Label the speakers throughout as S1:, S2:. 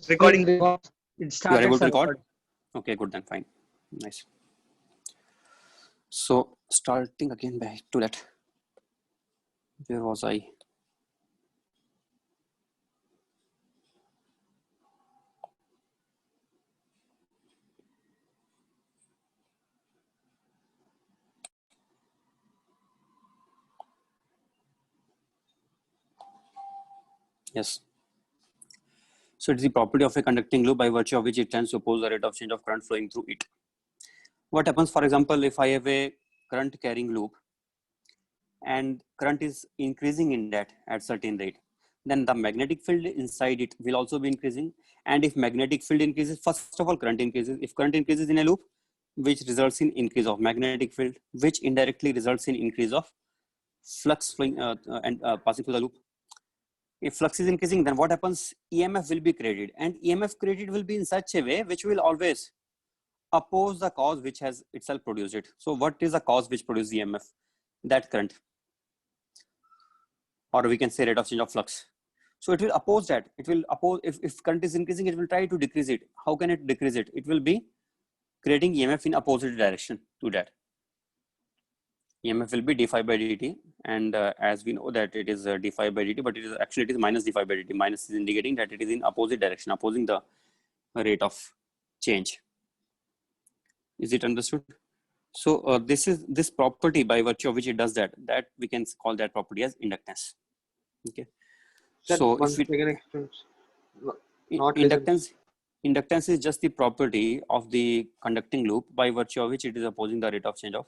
S1: Recording.
S2: It
S3: You are
S2: started.
S3: able to record? Okay, good then, fine. Nice. So starting again back to that. Where was I? Yes. So it's the property of a conducting loop by virtue of which it tends to oppose the rate of change of current flowing through it. What happens, for example, if I have a current carrying loop and current is increasing in that at certain rate, then the magnetic field inside it will also be increasing. And if magnetic field increases, first of all, current increases. If current increases in a loop, which results in increase of magnetic field, which indirectly results in increase of flux flowing and passing through the loop. If flux is increasing, then what happens? EMF will be created, and EMF created will be in such a way which will always oppose the cause which has itself produced it. So what is the cause which produces EMF? That current, or we can say rate of change of flux. So it will oppose that. It will oppose, if current is increasing, it will try to decrease it. How can it decrease it? It will be creating EMF in opposite direction to that. EMF will be d phi by dt, and as we know that it is d phi by dt, but it is actually it is minus d phi by dt. Minus is indicating that it is in opposite direction, opposing the rate of change. Is it understood? So this is this property by virtue of which it does that. That we can call that property as inductance. Okay. So if it, inductance is just the property of the conducting loop by virtue of which it is opposing the rate of change of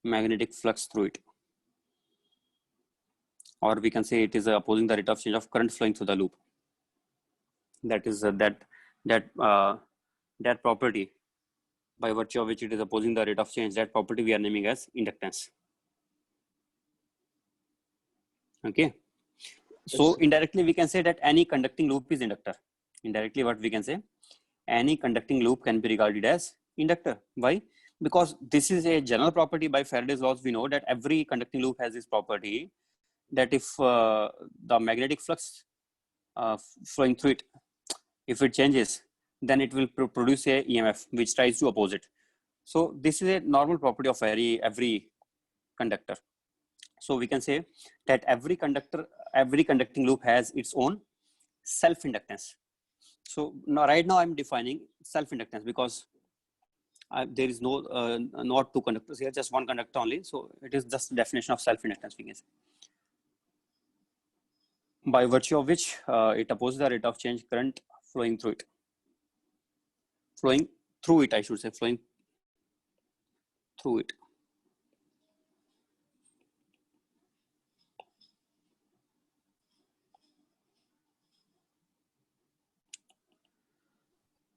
S3: magnetic flux through it, or we can say it is opposing the rate of change of current flowing through the loop. That is that property by virtue of which it is opposing the rate of change. That property we are naming as inductance. Okay. So indirectly we can say that any conducting loop is inductor. Indirectly what we can say, any conducting loop can be regarded as inductor. Why? Because this is a general property by Faraday's laws. We know that every conducting loop has this property that if the magnetic flux flowing through it, if it changes, then it will produce a EMF which tries to oppose it. So this is a normal property of every conductor. So we can say that every conducting loop has its own self-inductance. So now, right now I'm defining self-inductance because there is no not two conductors here, just one conductor only. So it is just the definition of self-inductance, we can say. By virtue of which it opposes the rate of change current flowing through it. Flowing through it, I should say, flowing through it.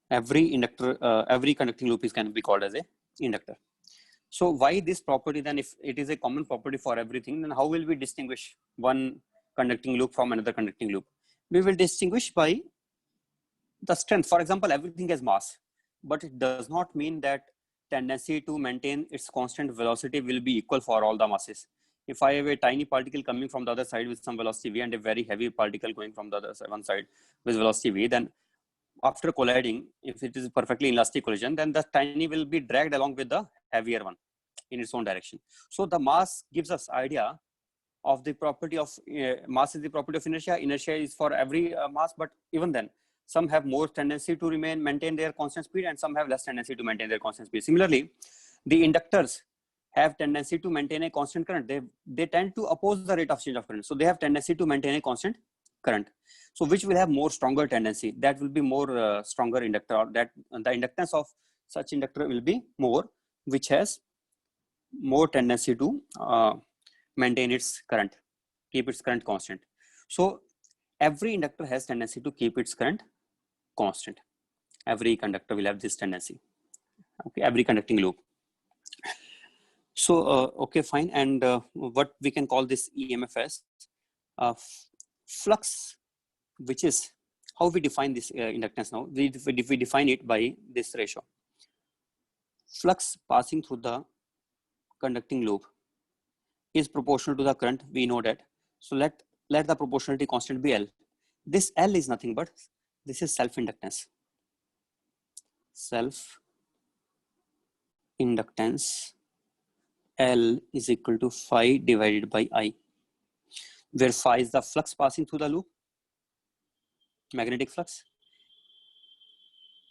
S3: Every inductor, every conducting loop can be called as a inductor. So why this property then? If it is a common property for everything, then how will we distinguish one conducting loop from another conducting loop? We will distinguish by the strength. For example, everything has mass, but it does not mean that tendency to maintain its constant velocity will be equal for all the masses. If I have a tiny particle coming from the other side with some velocity v and a very heavy particle going from the other side, one side with velocity v, then after colliding, if it is perfectly elastic collision, then the tiny will be dragged along with the heavier one in its own direction. So the mass gives us idea of the property of mass is the property of inertia. Inertia is for every mass, but even then, some have more tendency to maintain their constant speed, and some have less tendency to maintain their constant speed. Similarly, the inductors have tendency to maintain a constant current. They tend to oppose the rate of change of current. So they have tendency to maintain a constant current. So which will have more stronger tendency? That will be more stronger inductor, or that the inductance of such inductor will be more, which has more tendency to maintain its current, keep its current constant. So every inductor has tendency to keep its current constant. Every conductor will have this tendency. Okay, every conducting loop. So okay, fine. And what we can call this EMF as flux, which is how we define this inductance now. We define it by this ratio. Flux passing through the conducting loop is proportional to the current. We know that. So let the proportionality constant be L. This L is nothing but This is self-inductance. Self-inductance L is equal to phi divided by I, where phi is the flux passing through the loop, magnetic flux,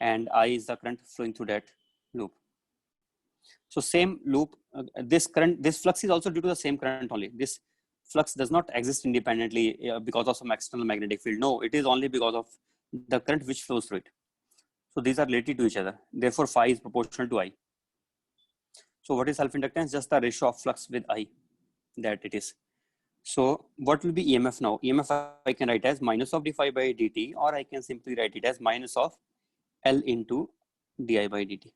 S3: and I is the current flowing through that loop. So same loop, this flux is also due to the same current only. This flux does not exist independently because of some external magnetic field. No, it is only because of the current which flows through it. So these are related to each other. Therefore, phi is proportional to I. So what is self-inductance? Just the ratio of flux with I that it is. So what will be EMF now? EMF I can write as minus of d phi by dt, or I can simply write it as minus of L into di by dt.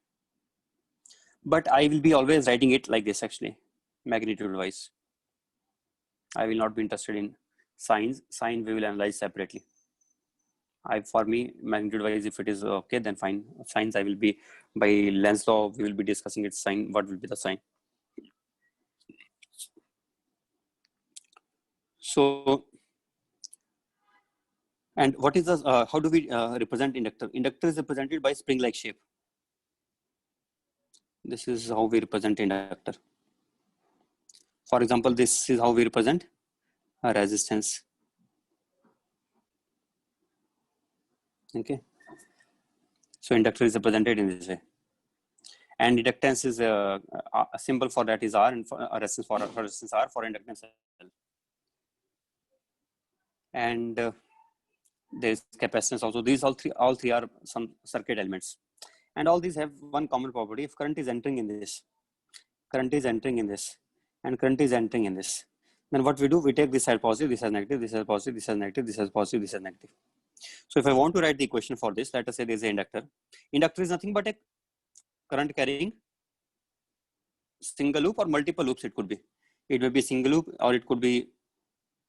S3: But I will be always writing it like this actually, magnitude wise. I will not be interested in signs. Sign we will analyze separately. For me, magnitude wise, if it is okay, then fine. Signs I will be, by Lenz's law, we will be discussing its sign. What will be the sign? So, and what is the, how do we represent inductor? Inductor is represented by spring-like shape. This is how we represent inductor. For example, this is how we represent a resistance. Okay. So inductor is represented in this way. And inductance is a symbol for that is R, and for a resistance for resistance R, for inductance L. And there's capacitance also. These all three are some circuit elements, and all these have one common property. If current is entering in this, current is entering in this, and current is entering in this, then what we do, we take this side positive, this is negative, this is positive, this is negative, this is positive, this is negative. So if I want to write the equation for this, let us say there is an inductor. Inductor is nothing but a current carrying single loop or multiple loops. It could be. It may be single loop, or it could be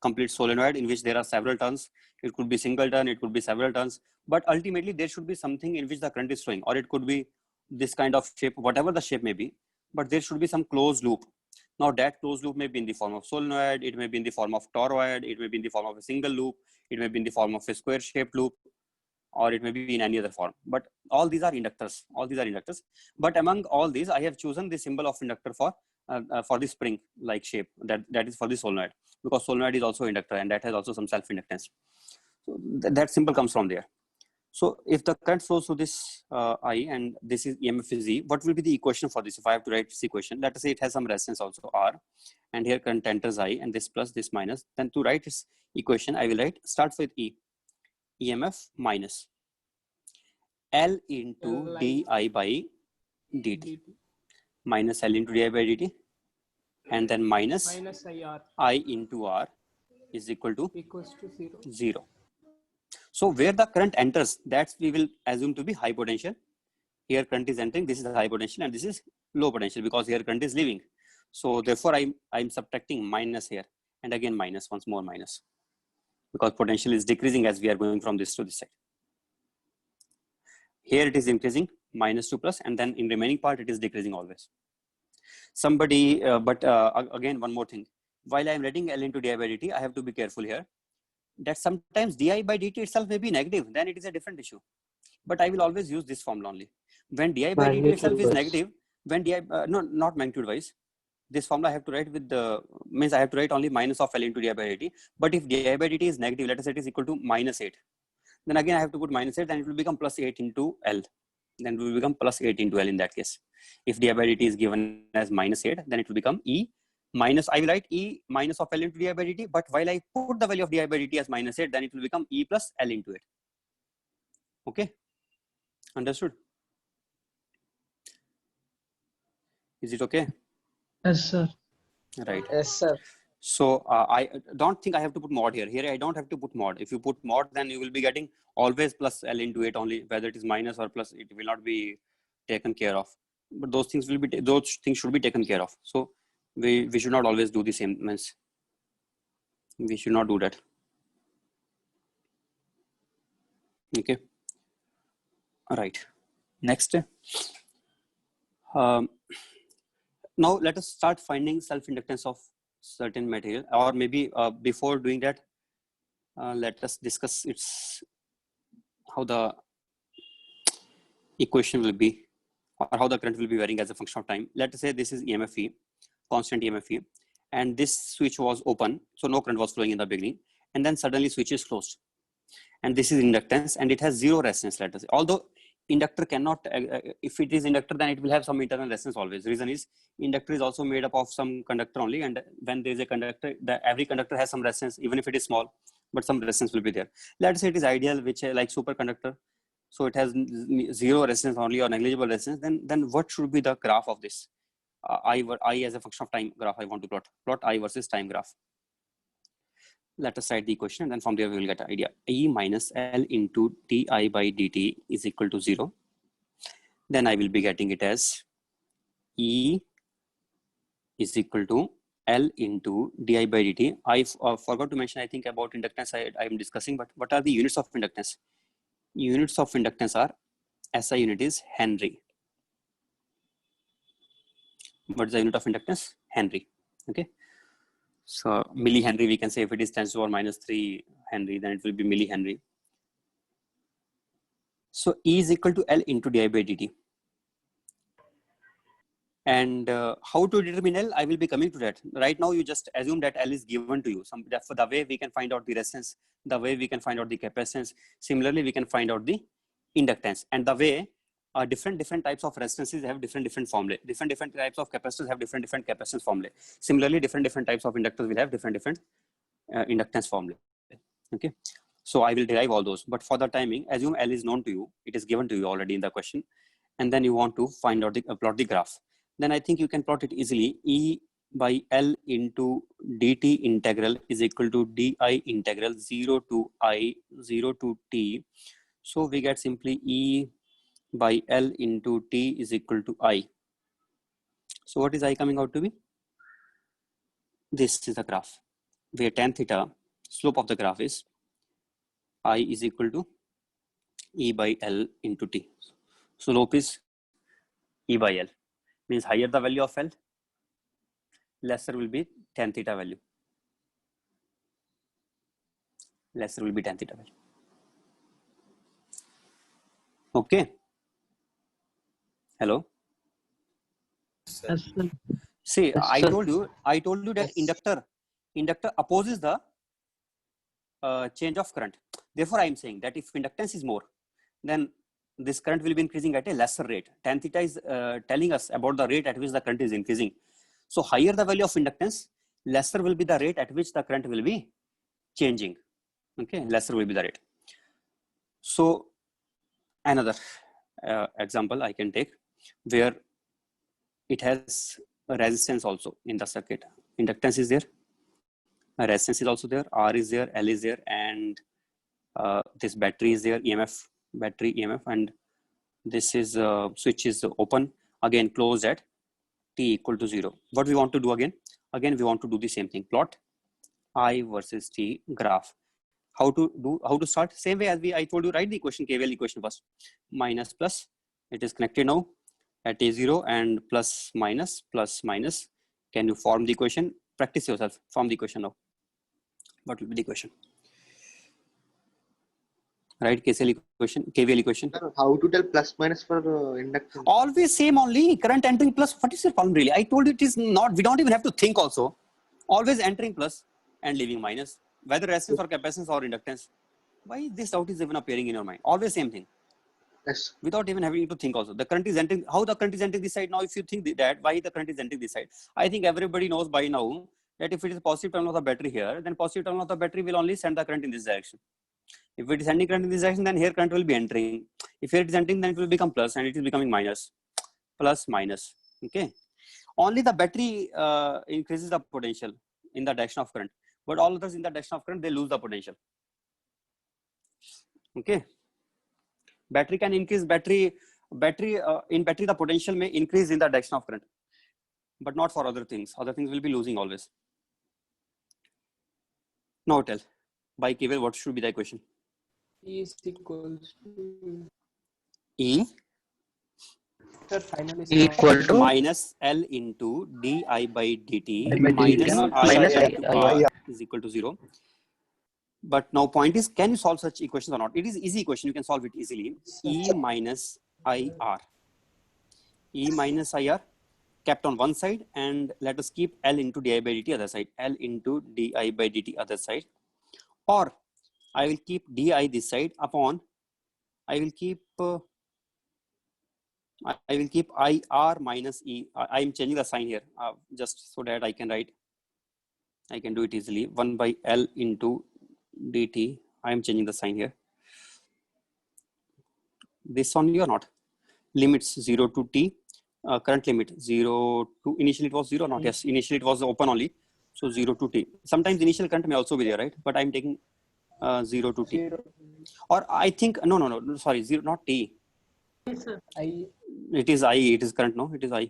S3: complete solenoid in which there are several turns. It could be single turn, it could be several turns, but ultimately there should be something in which the current is flowing, or it could be this kind of shape, whatever the shape may be, but there should be some closed loop. Now that closed loop may be in the form of solenoid, it may be in the form of toroid, it may be in the form of a single loop, it may be in the form of a square shaped loop, or it may be in any other form. But all these are inductors. All these are inductors. But among all these, I have chosen the symbol of inductor for the spring-like shape. That is for the solenoid, because solenoid is also inductor, and that has also some self-inductance. So that symbol comes from there. So if the current flows through this I, and this is EMF is E, what will be the equation for this? If I have to write this equation, let us say it has some resistance also R, and here current enters I, and this plus, this minus. Then to write this equation, I will write, start with E. EMF minus L into di by dt, minus L into di by dt, and then minus I into R is equal to 0. So where the current enters, that we will assume to be high potential. Here current is entering, this is high potential, and this is low potential, because here current is leaving. So therefore I'm subtracting minus here, and again minus, once more minus, because potential is decreasing as we are going from this to this side. Here it is increasing, minus to plus, and then in remaining part it is decreasing always. Somebody, again, one more thing. While I am writing L into di by dt, I have to be careful here that sometimes di by dt itself may be negative, then it is a different issue. But I will always use this formula only. When di by dt itself is negative, when di, no, not magnitude wise, this formula I have to write with the, means I have to write only minus of L into di by dt. But if di by dt is negative, let us say it is equal to minus 8. Then again I have to put minus 8, then it will become plus 8 into L. Then it will become plus 8 into L in that case. If di by dt is given as minus 8, then it will become E minus, I will write E minus of L into di by dt, but while I put the value of di by dt as minus 8, then it will become E plus L into it. Okay, understood? Is it okay?
S1: Yes, sir.
S3: Right.
S2: Yes, sir.
S3: So I don't think I have to put mod here. Here I don't have to put mod. If you put mod, then you will be getting always plus L into it only, whether it is minus or plus, it will not be taken care of. But those things will be, those things should be taken care of. So we should not always do the same. Means we should not do that. Okay. All right. Next. Now let us start finding self-inductance of certain material, or maybe before doing that, let us discuss its the equation will be, or how the current will be varying as a function of time. Let us say this is EMF E, constant EMF E, and this switch was open, so no current was flowing in the beginning, and then suddenly switch is closed. And this is inductance, and it has zero resistance, let us say. Although inductor cannot, if it is inductor, then it will have some internal resistance always. Reason is inductor is also made up of some conductor only, and when there is a conductor, every conductor has some resistance, even if it is small, but some resistance will be there. Let's say it is ideal, which like superconductor, so it has zero resistance only or negligible resistance. Then what should be the graph of this? I as a function of time graph I want to plot I versus time graph. Let us write the equation, and then from there we will get an idea. E minus L into di by dt is equal to 0. Then I will be getting it as E is equal to L into di by dt. I forgot to mention, I think, about inductance I am discussing, but what are the units of inductance? Units of inductance are, SI unit is Henry. What is the unit of inductance? Henry. Okay. So millihenry, we can say, if it is 10 to the power minus 3 Henry, then it will be millihenry. So E is equal to L into di by dt. And how to determine L? I will be coming to that. Right now, you just assume that L is given to you. For the way we can find out the resistance, the way we can find out the capacitance. Similarly, we can find out the inductance, and the way different types of resistances have different formulae. Different types of capacitors have different capacitance formulae. Similarly, different types of inductors will have different inductance formulae. Okay, so I will derive all those. But for the timing, assume L is known to you. It is given to you already in the question, and then you want to find out the plot the graph. Then I think you can plot it easily. E by L into dt integral is equal to di integral 0 to I 0 to t. So we get simply E by L into t is equal to I. So what is I coming out to be? This is the graph where tan theta, slope of the graph is I is equal to E by L into t. Slope is E by L. Means higher the value of L, lesser will be tan theta value. Lesser will be tan theta value. Okay. Hello.
S1: Yes, sir.
S3: See,
S1: Yes,
S3: I
S1: sir.
S3: told you that inductor opposes the change of current. Therefore, I am saying that if inductance is more, then this current will be increasing at a lesser rate. Tan theta is telling us about the rate at which the current is increasing. So higher the value of inductance, lesser will be the rate at which the current will be changing. Okay, lesser will be the rate. So another example I can take where it has a resistance also in the circuit. Inductance is there, a resistance is also there, R is there, L is there, and this battery is there, EMF, battery EMF, and this is switch is open, again closed at t equal to 0. What we want to do again? Again, we want to do the same thing. Plot I versus t graph. How to start? Same way as I told you, write the equation, KVL equation first. Minus plus, it is connected now at A0, and plus minus. Can you form the equation? Practice yourself, form the equation now. What will be the equation? Right, KVL equation.
S2: How to tell plus minus for inductance?
S3: Always same only, current entering plus. What is your problem really? I told you it is not, we don't even have to think also. Always entering plus and leaving minus, whether resistance or capacitance or inductance. Why this doubt is even appearing in your mind? Always same thing.
S2: Yes.
S3: Without even having to think also. The current is entering, how the current is entering this side now, if you think that, why the current is entering this side? I think everybody knows by now that if it is positive terminal of the battery here, then positive terminal of the battery will only send the current in this direction. If it is sending current in this direction, then here current will be entering. If here it is entering, then it will become plus, and it is becoming minus. Plus, minus. Okay. Only the battery increases the potential in the direction of current, but all others in the direction of current, they lose the potential. Okay. Battery can increase, in battery the potential may increase in the direction of current, but not for other things. Other things will be losing always. Now tell, by KVL, what should be the equation?
S1: E is equals to
S3: E
S1: finally
S4: equal to
S3: minus L into di by dt
S4: by
S3: minus
S4: dt
S3: I
S4: minus
S3: into
S4: I.
S3: R is equal to 0. But now point is, can you solve such equations or not? It is easy equation. You can solve it easily. E minus IR. E minus IR kept on one side, and let us keep L into di by dt other side. L into di by dt other side. Or I will keep di this side upon, I will keep IR minus E. I am changing the sign here just so that I can write. I can do it easily. 1 by L into dt. I am changing the sign here. This only or not? Limits 0 to t. Current limit 0 to, initially it was 0 or not? Yes, initially it was open only. So 0 to t. Sometimes initial current may also be there, right? But I'm taking 0 to t.
S1: 0.
S3: Or I think, no, sorry, 0, not t.
S1: Yes, sir. I.
S3: It is I, it is current, no? It is I.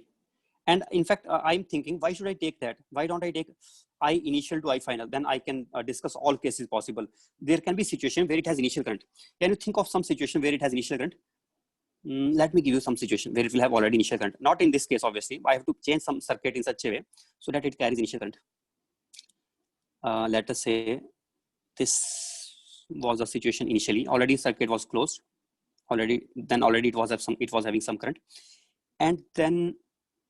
S3: And in fact, I'm thinking, why should I take that? Why don't I take I initial to I final? Then I can discuss all cases possible. There can be situation where it has initial current. Can you think of some situation where it has initial current? Let me give you some situation where it will have already initial current. Not in this case, obviously. I have to change some circuit in such a way so that it carries initial current. Let us say this was a situation initially. Already circuit was closed. Already it was having some current. And then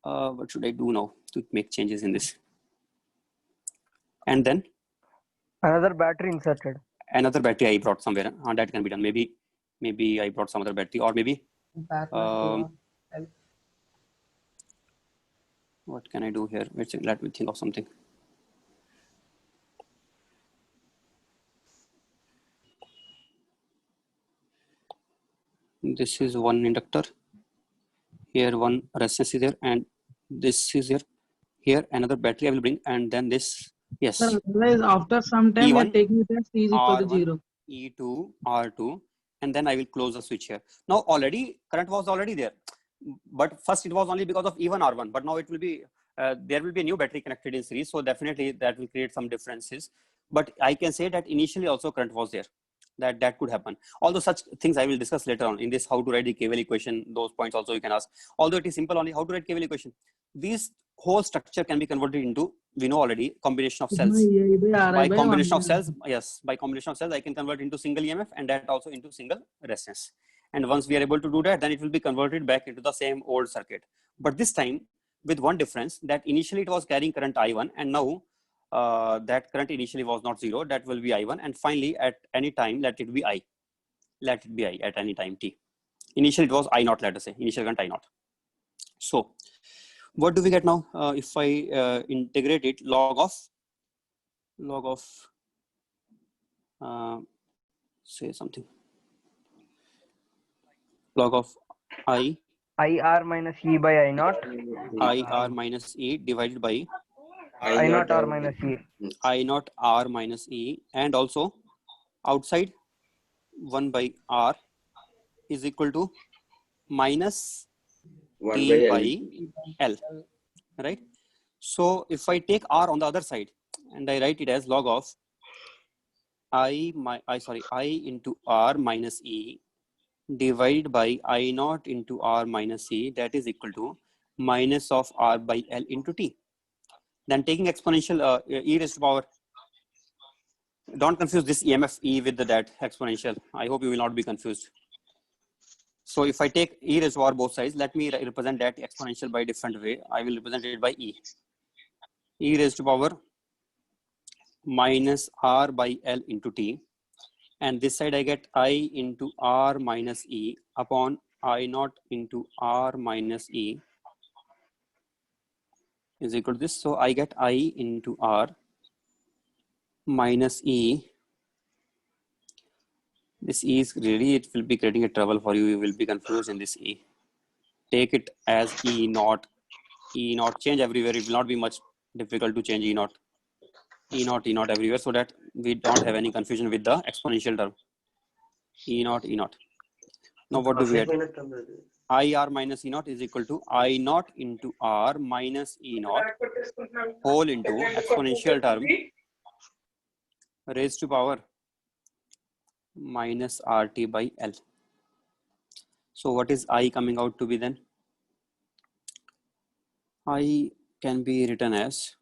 S3: what should I do now to make changes in this? And then
S4: Another battery inserted.
S3: another battery I brought somewhere. That can be done. Maybe I brought some other battery, or maybe what can I do here? Let me think of something. This is one inductor. Here one resistance is there, and this is here. Here another battery I will bring, and then this. Yes.
S5: Sir, otherwise after some time we are
S3: E1,
S5: taking it as T is equal to
S3: R1,
S5: 0.
S3: E2, R2, and then I will close the switch here. Now already current was already there, but first it was only because of E1, R1, but now it will be, there will be a new battery connected in series. So definitely that will create some differences. But I can say that initially also current was there. That could happen. Although such things I will discuss later on in this, how to write the KVL equation. Those points also you can ask. Although it is simple only, how to write KVL equation. These whole structure can be converted into, we know already, combination of cells. By combination of cells, yes, by combination of cells, I can convert into single EMF and that also into single resistance. And once we are able to do that, then it will be converted back into the same old circuit. But this time with one difference, that initially it was carrying current I1, and now that current initially was not 0, that will be I1, and finally at any time let it be I. Let it be I at any time t. Initially it was I0, let us say, initial current I0. So what do we get now? If I integrate it, log of say something, log of I
S4: IR minus E by I naught.
S3: IR minus E divided by
S4: I naught R minus E.
S3: I naught R minus E, and also outside 1 by R is equal to minus T by L, right? So if I take R on the other side and I write it as log of I into R minus E divided by I naught into R minus E, that is equal to minus of R by L into T. Then taking exponential e raised to power, don't confuse this EMF E with that exponential. I hope you will not be confused. So if I take e raised to power both sides, let me represent that exponential by a different way. I will represent it by e. E raised to power minus R by L into T. And this side I get I into R minus E upon I naught into R minus E is equal to this. So I get I into R minus E. This E is really, it will be creating a trouble for you. You will be confused in this E. Take it as E naught. E naught, change everywhere. It will not be much difficult to change E naught. E naught everywhere, so that we don't have any confusion with the exponential term. E naught. Now what do we get? IR minus E naught is equal to I naught into R minus E naught whole into exponential term raised to power minus RT by L. So what is I coming out to be then? I can be written as,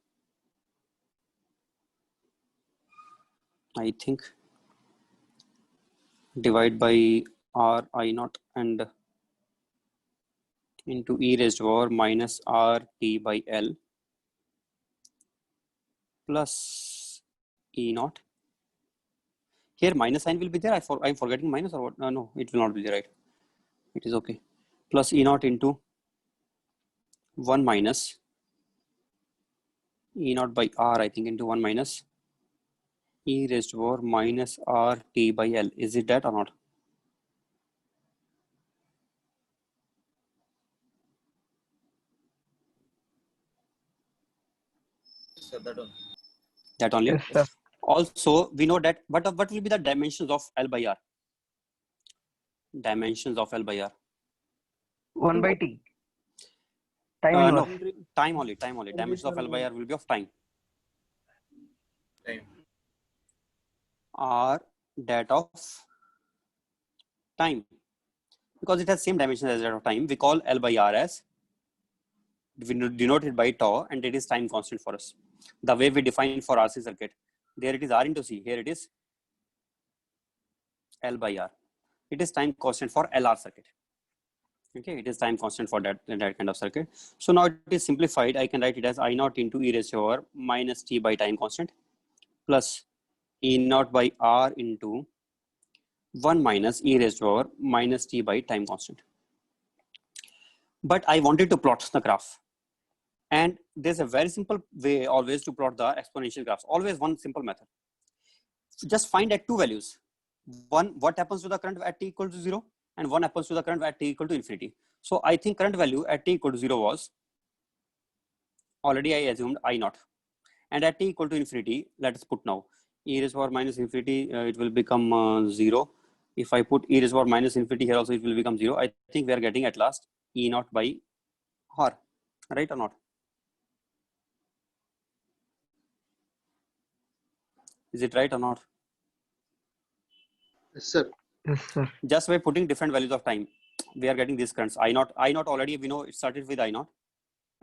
S3: I think divide by r I naught and into e raised to power minus r t by L plus e naught. Here minus sign will be there. I'm forgetting minus or what? No, it will not be there, right? It is okay. Plus e naught into 1 minus e naught by r, I think, into 1 minus e raised to power minus r t by L. Is it that or not? That only.
S4: Yes, sir.
S3: Also, we know that what will be the dimensions of L by R? Dimensions of L by R.
S4: 1 by t. Time
S3: No,
S4: inverse.
S3: time only. Dimensions of L by R will be of time. Or that of time. Because it has same dimensions as that of time, we call L by R as, we denote it by tau, and it is time constant for us. The way we define for RC circuit, there it is R into C, here it is L by R. It is time constant for LR circuit. Okay, it is time constant for that kind of circuit. So now it is simplified. I can write it as I naught into e raised to power minus t by time constant plus e naught by R into 1 minus e raised to power minus t by time constant. But I wanted to plot the graph. And there's a very simple way always to plot the exponential graphs. Always one simple method. Just find at two values. One, what happens to the current at t equal to 0, and one happens to the current at t equal to infinity. So I think current value at t equal to 0 was, already I assumed I naught. And at t equal to infinity, let us put now, e raised to power minus infinity, it will become 0. If I put e raised to power minus infinity here also, it will become 0. I think we are getting at last e naught by r, right or not? Is it right or not?
S2: Yes, sir.
S4: Yes, sir.
S3: Just by putting different values of time, we are getting these currents. I naught already, we know it started with I naught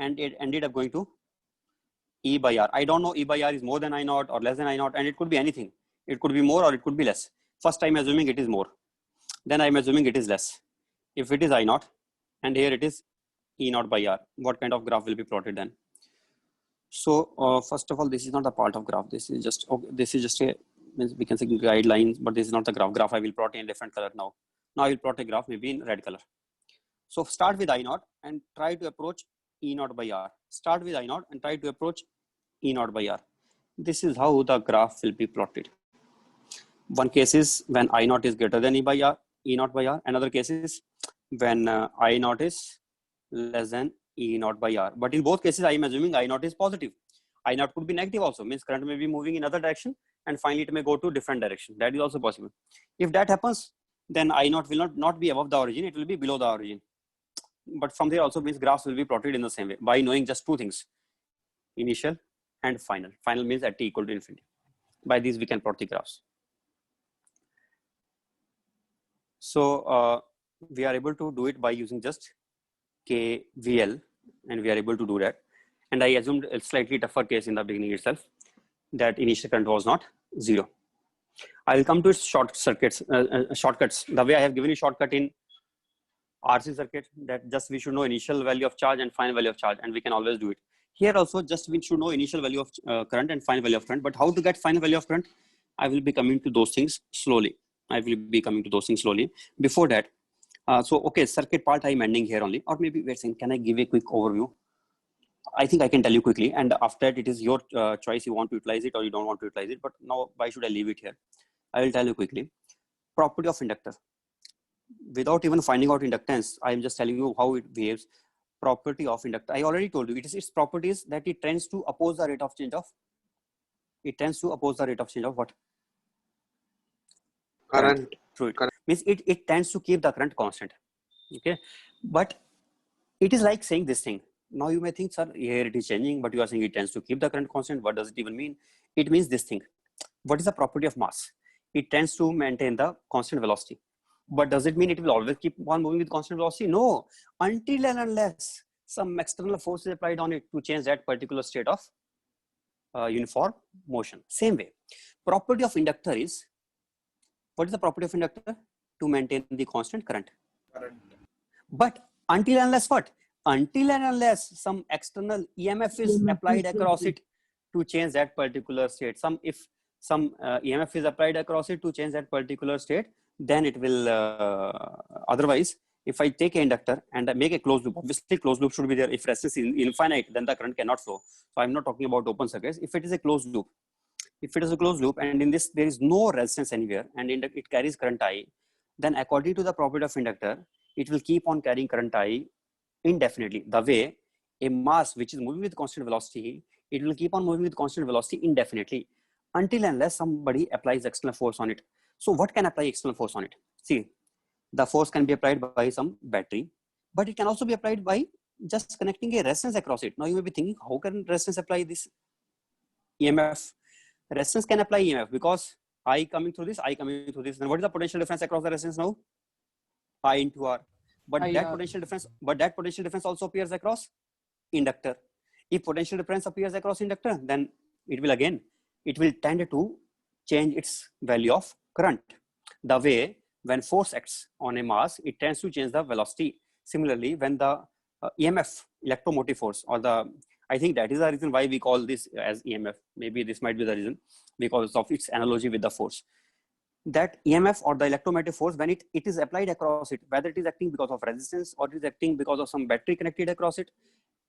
S3: and it ended up going to E by R. I don't know E by R is more than I naught or less than I naught, and it could be anything. It could be more or it could be less. First I'm assuming it is more. Then I'm assuming it is less. If it is I naught and here it is E naught by R, what kind of graph will be plotted then? So first of all, this is not a part of graph. This is just, okay, this is just a, we can say guidelines, but this is not the graph. Graph I will plot in a different color now. Now I will plot a graph maybe in red color. So start with I naught and try to approach E naught by R. Start with I naught and try to approach E naught by R. This is how the graph will be plotted. One case is when I naught is greater than E naught by R. Another case is when I naught is less than E naught by R. But in both cases, I am assuming I naught is positive. I naught could be negative also, means current may be moving in other direction and finally it may go to different direction. That is also possible. If that happens, then I naught will not be above the origin, it will be below the origin. But from there also means graphs will be plotted in the same way by knowing just two things, initial and final. Final means at t equal to infinity. By these we can plot the graphs. So we are able to do it by using just KVL, and we are able to do that. And I assumed a slightly tougher case in the beginning itself, that initial current was not 0. I will come to its shortcuts. The way I have given you shortcut in RC circuit, that just we should know initial value of charge and final value of charge, and we can always do it. Here also just we should know initial value of current and final value of current, but how to get final value of current, I will be coming to those things slowly. Before that, so okay, circuit part I am ending here only, or maybe we're saying, can I give a quick overview? I think I can tell you quickly, and after that it is your choice, you want to utilize it or you don't want to utilize it, but now why should I leave it here? I will tell you quickly. Property of inductor. Without even finding out inductance, I am just telling you how it behaves. Property of inductor. I already told you, it is its properties that it tends to oppose the rate of change of, what?
S2: Current.
S3: Through it. Means it tends to keep the current constant. Okay. But it is like saying this thing. Now you may think, sir, here it is changing, but you are saying it tends to keep the current constant. What does it even mean? It means this thing. What is the property of mass? It tends to maintain the constant velocity. But does it mean it will always keep on moving with constant velocity? No, until and unless some external force is applied on it to change that particular state of uniform motion. Same way, property of inductor is What is the property of inductor? To maintain the constant current. But until unless what? Until and unless some external EMF is applied across it to change that particular state. If some EMF is applied across it to change that particular state, then it will, otherwise, if I take an inductor and I make a closed loop, obviously closed loop should be there. If resistance is infinite, then the current cannot flow. So I'm not talking about open circuits. If it is a closed loop, and in this there is no resistance anywhere and it carries current I, then according to the property of inductor, it will keep on carrying current I indefinitely. The way a mass which is moving with constant velocity, it will keep on moving with constant velocity indefinitely until unless somebody applies external force on it. So what can apply external force on it? See, the force can be applied by some battery, but it can also be applied by just connecting a resistance across it. Now you may be thinking, how can resistance apply this EMF? Resistance can apply EMF because I coming through this, I coming through this. Then what is the potential difference across the resistance now? I into R. But that potential difference also appears across inductor. If potential difference appears across inductor, then it will tend to change its value of current. The way when force acts on a mass, it tends to change the velocity. Similarly, when the EMF, electromotive force, or I think that is the reason why we call this as EMF. Maybe this might be the reason because of its analogy with the force. That EMF or the electromotive force, when it is applied across it, whether it is acting because of resistance or it is acting because of some battery connected across it,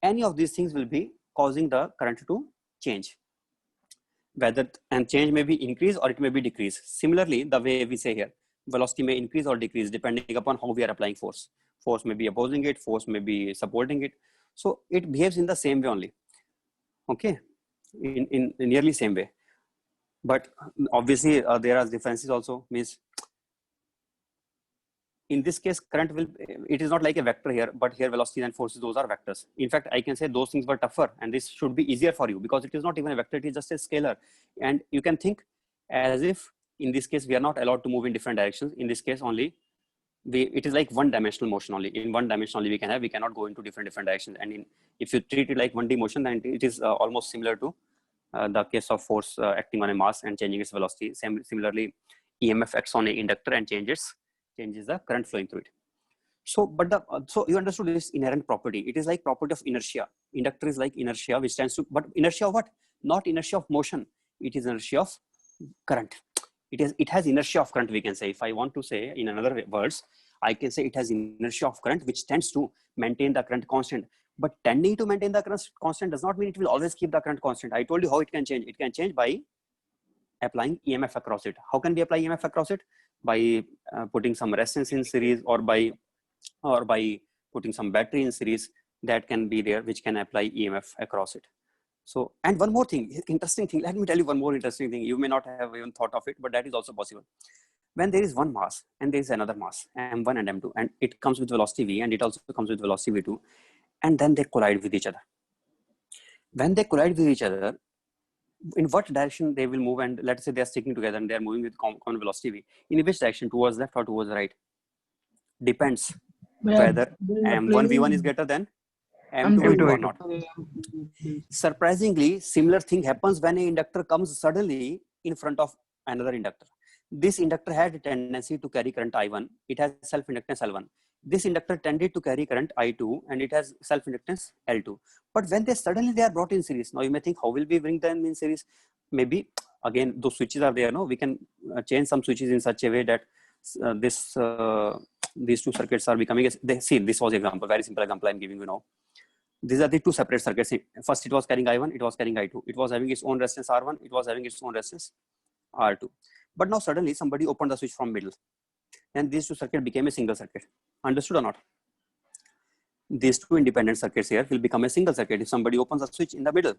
S3: any of these things will be causing the current to change. And change may be increase or it may be decrease. Similarly, the way we say here, velocity may increase or decrease depending upon how we are applying force. Force may be opposing it, force may be supporting it. So it behaves in the same way only. Okay, in nearly same way. But obviously there are differences also. Means in this case, current will, it is not like a vector here, but here velocity and forces, those are vectors. In fact, I can say those things were tougher and this should be easier for you because it is not even a vector, it is just a scalar. And you can think as if in this case, we are not allowed to move in different directions. In this case only, it is like one dimensional motion only. In one dimension only we cannot go into different directions. And if you treat it like 1D motion, then it is almost similar to the case of force acting on a mass and changing its velocity. Similarly, EMF acts on an inductor and changes the current flowing through it. So, so you understood this inherent property. It is like property of inertia. Inductor is like inertia, which stands to, but inertia of what? Not inertia of motion. It is inertia of current. It has inertia of current, we can say. If I want to say in another words, I can say it has inertia of current, which tends to maintain the current constant. But tending to maintain the current constant does not mean it will always keep the current constant. I told you how it can change. It can change by applying EMF across it. How can we apply EMF across it? By putting some resistance in series or by putting some battery in series that can be there, which can apply EMF across it. So, and one more thing, interesting thing, let me tell you one more interesting thing. You may not have even thought of it, but that is also possible. When there is one mass and there is another mass, M1 and M2, and it comes with velocity V and it also comes with velocity V2, and then they collide with each other. When they collide with each other, in what direction they will move, and let's say they are sticking together and they are moving with common velocity V. In which direction, towards left or towards right? Depends whether M1V1 is greater than M2V2 or not. Surprisingly, similar thing happens when an inductor comes suddenly in front of another inductor. This inductor had a tendency to carry current I1. It has self-inductance L1. This inductor tended to carry current I2 and it has self-inductance L2. But when they are brought in series, now you may think, how will we bring them in series? Maybe again, those switches are there. No, we can change some switches in such a way that these two circuits are becoming. See, this was example, very simple example I'm giving you now. These are the two separate circuits. First, it was carrying I1, it was carrying I2. It was having its own resistance R1, it was having its own resistance R2. But now suddenly somebody opened the switch from middle and these two circuits became a single circuit. Understood or not? These two independent circuits here will become a single circuit if somebody opens a switch in the middle.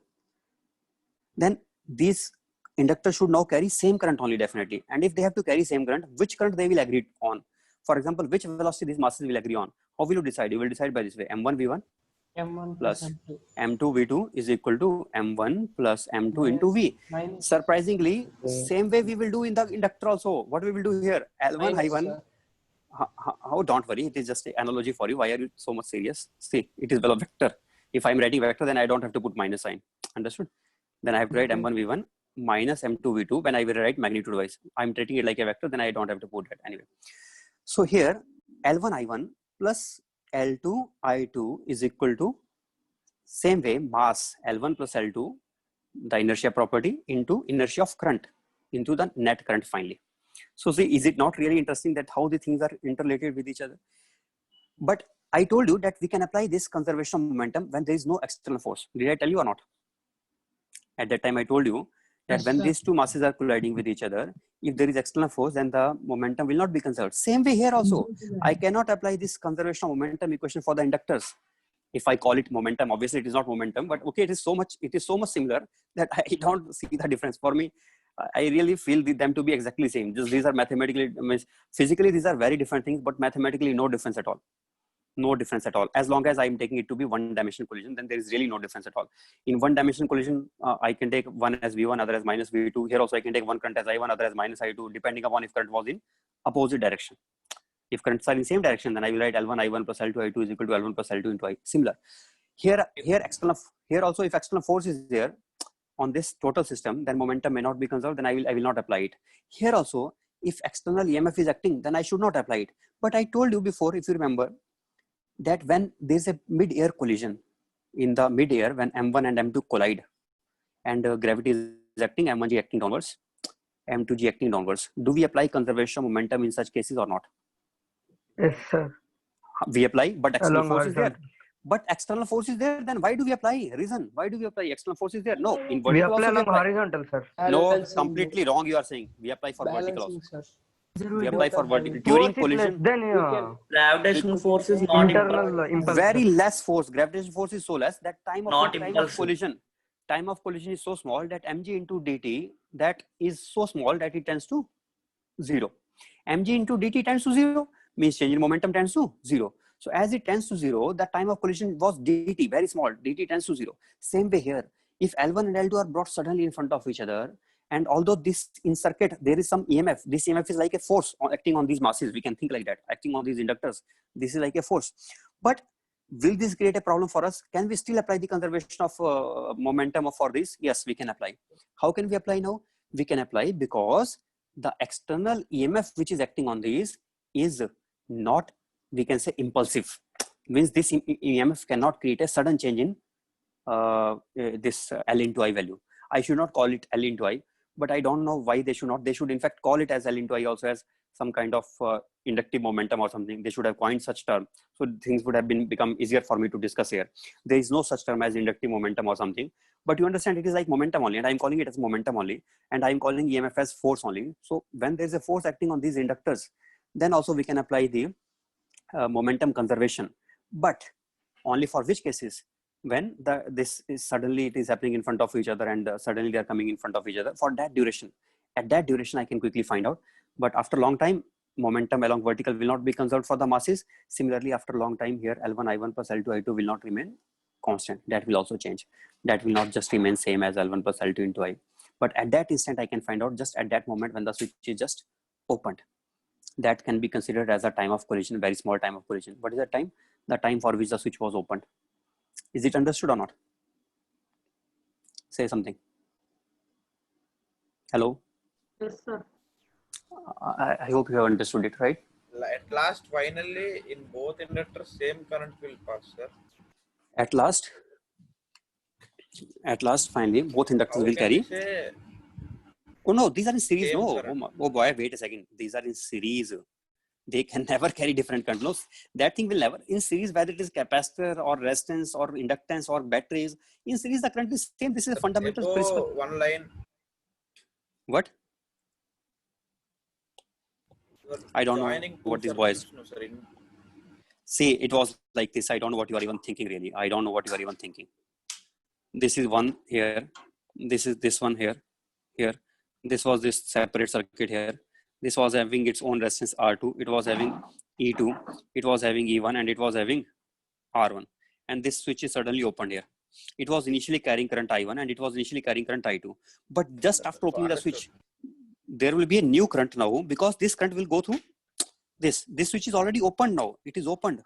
S3: Then these inductors should now carry same current only, definitely. And if they have to carry same current, which current they will agree on? For example, which velocity these masses will agree on? How will you decide? You will decide by this way: M1V1
S1: M1
S3: plus
S1: M2.
S3: M2V2 is equal to M1 plus M2 into V. Surprisingly, same way we will do in the inductor also. What we will do here? L1, I1. How, don't worry, it is just an analogy for you. Why are you so much serious? See, it is well a vector. If I'm writing vector, then I don't have to put minus sign. Understood? Then I have to write M1V1 minus M2 V2 when I will write magnitude wise. I'm treating it like a vector, then I don't have to put that anyway. So here L1 I1 plus L2 I2 is equal to same way mass L1 plus L2, the inertia property into inertia of current into the net current finally. So see, is it not really interesting that how the things are interrelated with each other? But I told you that we can apply this conservation of momentum when there is no external force. Did I tell you or not? At that time I told you that
S1: Yes,
S3: when
S1: sir.
S3: these two masses are colliding with each other, if there is external force, then the momentum will not be conserved. Same way here also, I cannot apply this conservation of momentum equation for the inductors. If I call it momentum, obviously it is not momentum, but okay, it is so much similar that I don't see the difference. For me, I really feel them to be exactly same. Just these are mathematically, physically these are very different things, but mathematically no difference at all. No difference at all. As long as I'm taking it to be one-dimensional collision, then there is really no difference at all. In one-dimensional collision, I can take one as V1, other as minus V2. Here also I can take one current as I1, other as minus I2, depending upon if current was in opposite direction. If currents are in same direction, then I will write L1 I1 plus L2 I2 is equal to L1 plus L2 into I. Similar. Here also, if external force is there on this total system, then momentum may not be conserved, then I will not apply it. Here also, if external EMF is acting, then I should not apply it. But I told you before, if you remember, that when there's a mid-air collision, in the mid-air, when M1 and M2 collide, and gravity is acting, M1G acting downwards, M2G acting downwards, do we apply conservation of momentum in such cases or not?
S4: Yes, sir.
S3: We apply, but external
S4: Along
S3: force is there.
S4: horizontal.
S3: But external force is there, then why do we apply? Reason, why do we apply? External force is there. No, in
S4: We
S3: vertical
S4: apply
S3: also we
S4: along
S3: apply.
S4: horizontal, sir.
S3: No,
S1: Balancing,
S3: completely wrong you are saying. We apply for vertical also.
S1: balancing, sir.
S3: We apply for
S1: Both are
S3: vertical.
S1: having-
S3: During
S4: Force is less
S3: collision,
S4: than
S6: Gravitational force is not
S4: internal impulse.
S3: very less force. Gravitational force is so less that time of
S6: impulsive.
S3: Time of collision is so small that mg into dt, that is so small that it tends to 0. Mg into dt tends to 0, means change in momentum tends to 0. So as it tends to 0, the time of collision was dt, very small, dt tends to 0. Same way here, if L1 and L2 are brought suddenly in front of each other, and although this in circuit, there is some EMF, this EMF is like a force acting on these masses, we can think like that, acting on these inductors, this is like a force. But will this create a problem for us? Can we still apply the conservation of momentum for this? Yes, we can apply. How can we apply now? We can apply because the external EMF which is acting on these is not, we can say, impulsive. Means this EMF cannot create a sudden change in this L into I value. I should not call it L into I, but I don't know why they should not. They should in fact call it as L into I also, as some kind of inductive momentum or something. They should have coined such term. So things would have become easier for me to discuss here. There is no such term as inductive momentum or something, but you understand it is like momentum only, and I'm calling it as momentum only, and I'm calling EMF as force only. So when there's a force acting on these inductors, then also we can apply the momentum conservation, but only for which cases? When this is suddenly it is happening in front of each other, and suddenly they are coming in front of each other for that duration. At that duration, I can quickly find out. But after a long time, momentum along vertical will not be conserved for the masses. Similarly, after a long time here, L1 I1 plus L2 I2 will not remain constant. That will also change. That will not just remain same as L1 plus L2 into I. But at that instant, I can find out just at that moment when the switch is just opened. That can be considered as a time of collision, very small time of collision. What is that time? The time for which the switch was opened. Is it understood or not? Say something. Hello?
S1: Yes, sir.
S3: I hope you have understood it, right?
S7: At last, finally, in both inductors, same current will pass, sir.
S3: At last, finally, both inductors will carry. Oh no, these are in series. No, oh boy, wait a second. These are in series. They can never carry different current. No, that thing will never. In series, whether it is capacitor or resistance or inductance or batteries, in series the current is same. This is a fundamental principle.
S7: One line.
S3: What? I don't know what this boy is. See, it was like this. I don't know what you are even thinking, really. I don't know what you are even thinking. This is one here. This is this one here. Here. This was this separate circuit here. This was having its own resistance R2. It was having E2. It was having E1, and it was having R1. And this switch is suddenly opened here. It was initially carrying current I1, and it was initially carrying current I2. But just after opening the switch, there will be a new current now, because this current will go through this. This switch is already opened now. It is opened.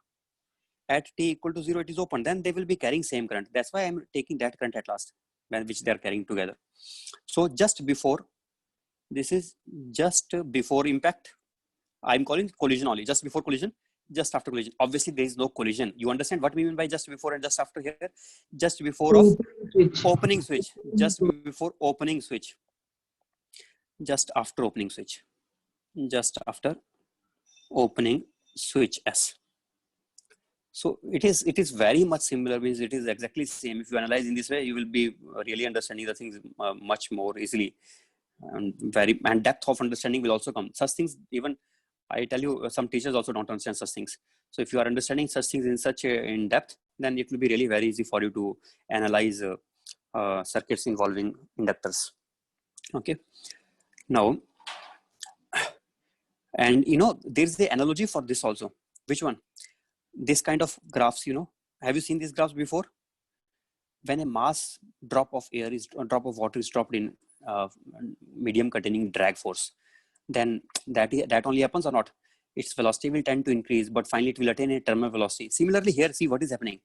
S3: At t equal to 0, it is open. Then they will be carrying same current. That's why I'm taking that current at last. which they are carrying together. So just before, this is just before impact. I'm calling collision only, just before collision, just after collision. Obviously, there is no collision. You understand what we mean by just before and just after here? Just before of
S5: Switch.
S3: opening switch, just before opening switch, just after opening switch, just after opening switch S. So it is very much similar, means it is exactly same. If you analyze in this way, you will be really understanding the things much more easily, and depth of understanding will also come. Such things, even I tell you, some teachers also don't understand such things. So if you are understanding such things in such in depth, then it will be really very easy for you to analyze circuits involving inductors. Okay. Now, and there's the analogy for this also. Which one? This kind of graphs, have you seen these graphs before? When a mass drop of water is dropped in medium containing drag force, then that only happens or not? Its velocity will tend to increase, but finally it will attain a terminal velocity. Similarly here, see what is happening.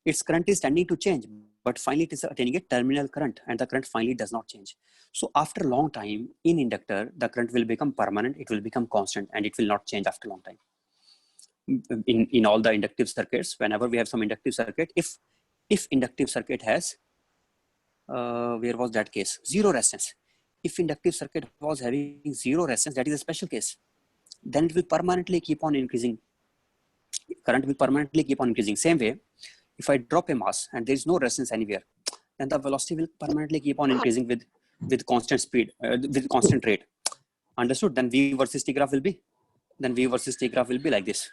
S3: Its current is tending to change, but finally it is attaining a terminal current, and the current finally does not change. So after a long time in inductor, the current will become permanent, it will become constant, and it will not change after a long time. In all the inductive circuits, whenever we have some inductive circuit, if inductive circuit has, where was that case? Zero resistance. If inductive circuit was having zero resistance, that is a special case. Then it will permanently keep on increasing. Current will permanently keep on increasing. Same way, if I drop a mass and there is no resistance anywhere, then the velocity will permanently keep on increasing with constant speed, with constant rate. Understood? Then V versus T graph will be? Then V versus T graph will be like this.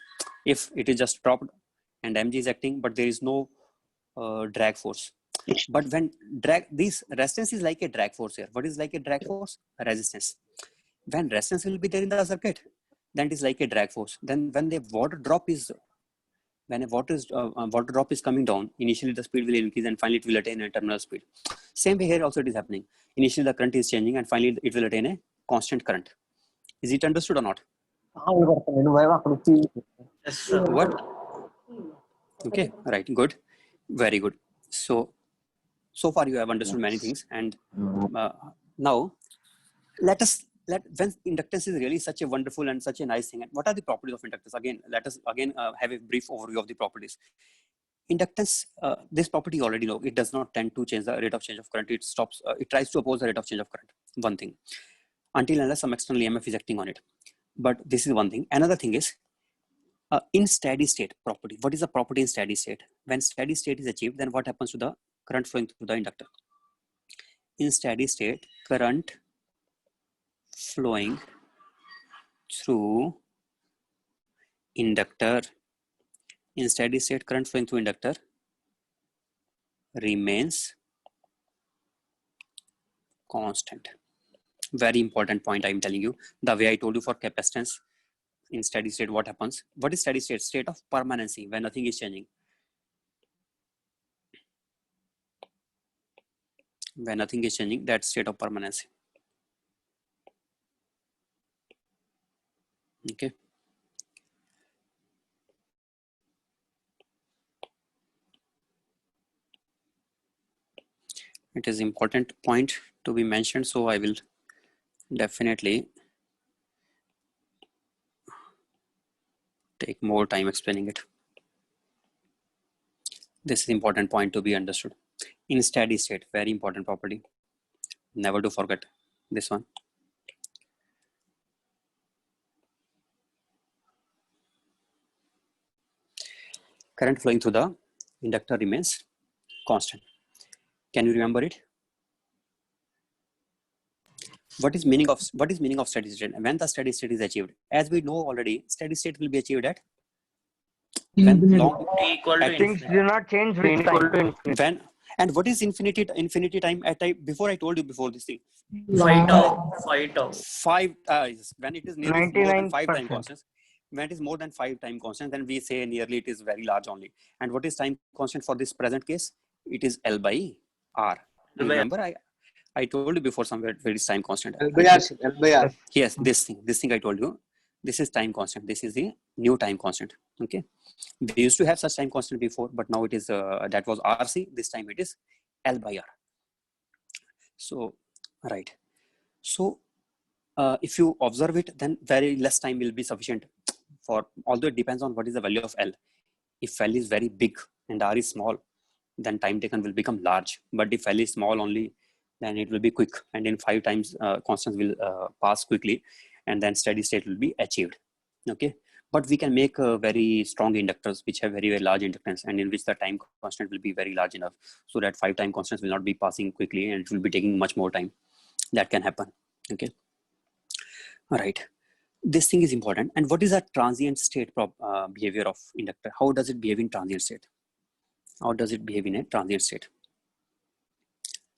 S3: If it is just dropped and mg is acting, but there is no drag force. But when this resistance is like a drag force here. What is like a drag force? A resistance. When resistance will be there in the circuit, then it is like a drag force. Then when the water drop is coming down, initially the speed will increase and finally it will attain a terminal speed. Same way here also it is happening. Initially the current is changing and finally it will attain a constant current. Is it understood or not?
S6: Yes, sir.
S3: What? Okay, right, good, very good. So far you have understood many things, and now when inductance is really such a wonderful and such a nice thing, and what are the properties of inductance? Again, let us have a brief overview of the properties. Inductance, this property you already know, it does not tend to change the rate of change of current. It tries to oppose the rate of change of current. One thing, until unless some external EMF is acting on it. But this is one thing. Another thing is, in steady state property. What is the property in steady state? When steady state is achieved, then what happens to the current flowing through the inductor? In steady state, current flowing through inductor. In steady state, current flowing through inductor remains constant. Very important point I'm telling you. The way I told you for capacitance, in steady state, what happens? What is steady state? State of permanency, when nothing is changing. When nothing is changing, that's state of permanency. Okay. It is important point to be mentioned, so I will definitely take more time explaining it. This is important point to be understood. In steady state, very important property. Never to forget this one. Current flowing through the inductor remains constant. Can you remember it? What is meaning of steady state? When the steady state is achieved, as we know already, steady state will be achieved at when long
S6: T equal to
S4: Things
S6: infinity.
S4: do not change with time.
S3: when and what is infinity time at time? Before I told you before this thing.
S6: 5 tau. 5 tau.
S3: When it is nearly more than 5 time
S4: 99%.
S3: constants. When it is more than 5 time constant, then we say nearly it is very large only. And what is time constant for this present case? It is L by R. Remember, I told you before somewhere where is time constant.
S2: L by R, L by R.
S3: Yes, this thing I told you. This is time constant. This is the new time constant. Okay. We used to have such time constant before, but now it is that was RC. This time it is L by R. So, right. So, if you observe it, then very less time will be sufficient for, although it depends on what is the value of L. If L is very big and R is small, then time taken will become large. But if L is small only, then it will be quick. And in 5 times, constants will pass quickly, and then steady state will be achieved. Okay. But we can make very strong inductors which have very, very large inductance, and in which the time constant will be very large enough so that 5 time constants will not be passing quickly and it will be taking much more time. That can happen. Okay. All right. This thing is important. And what is a transient state behavior of inductor? How does it behave in transient state? How does it behave in a transient state?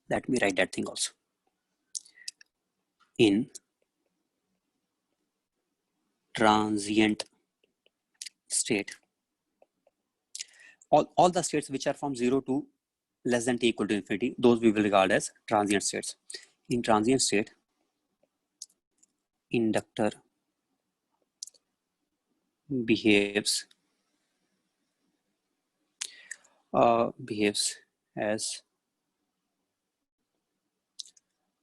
S3: Let me write that thing also. In transient state, all the states which are from 0 to less than t equal to infinity, those we will regard as transient states. In transient state, inductor behaves as,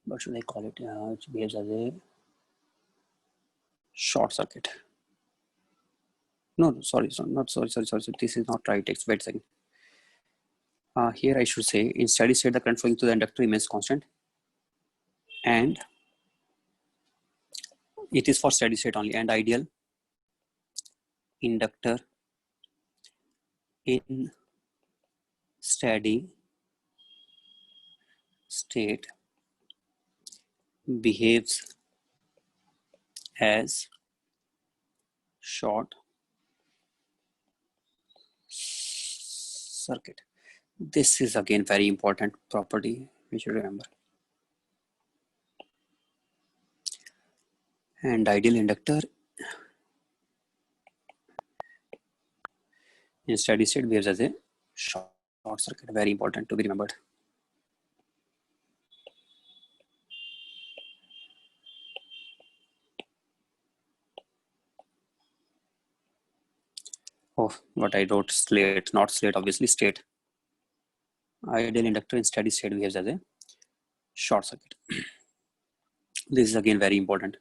S3: what should I call it? It behaves as a short circuit. No, sorry. This is not right. Wait a second. Here I should say, in steady state, the current flowing through the inductor remains constant, and it is for steady state only. And ideal inductor in steady state behaves as short circuit. This is again very important property we should remember. And ideal inductor in steady state behaves as a short circuit. Very important to be remembered. Oh, what I wrote, slate, not slate, obviously state. Ideal inductor in steady state behaves as a short circuit. This is again very important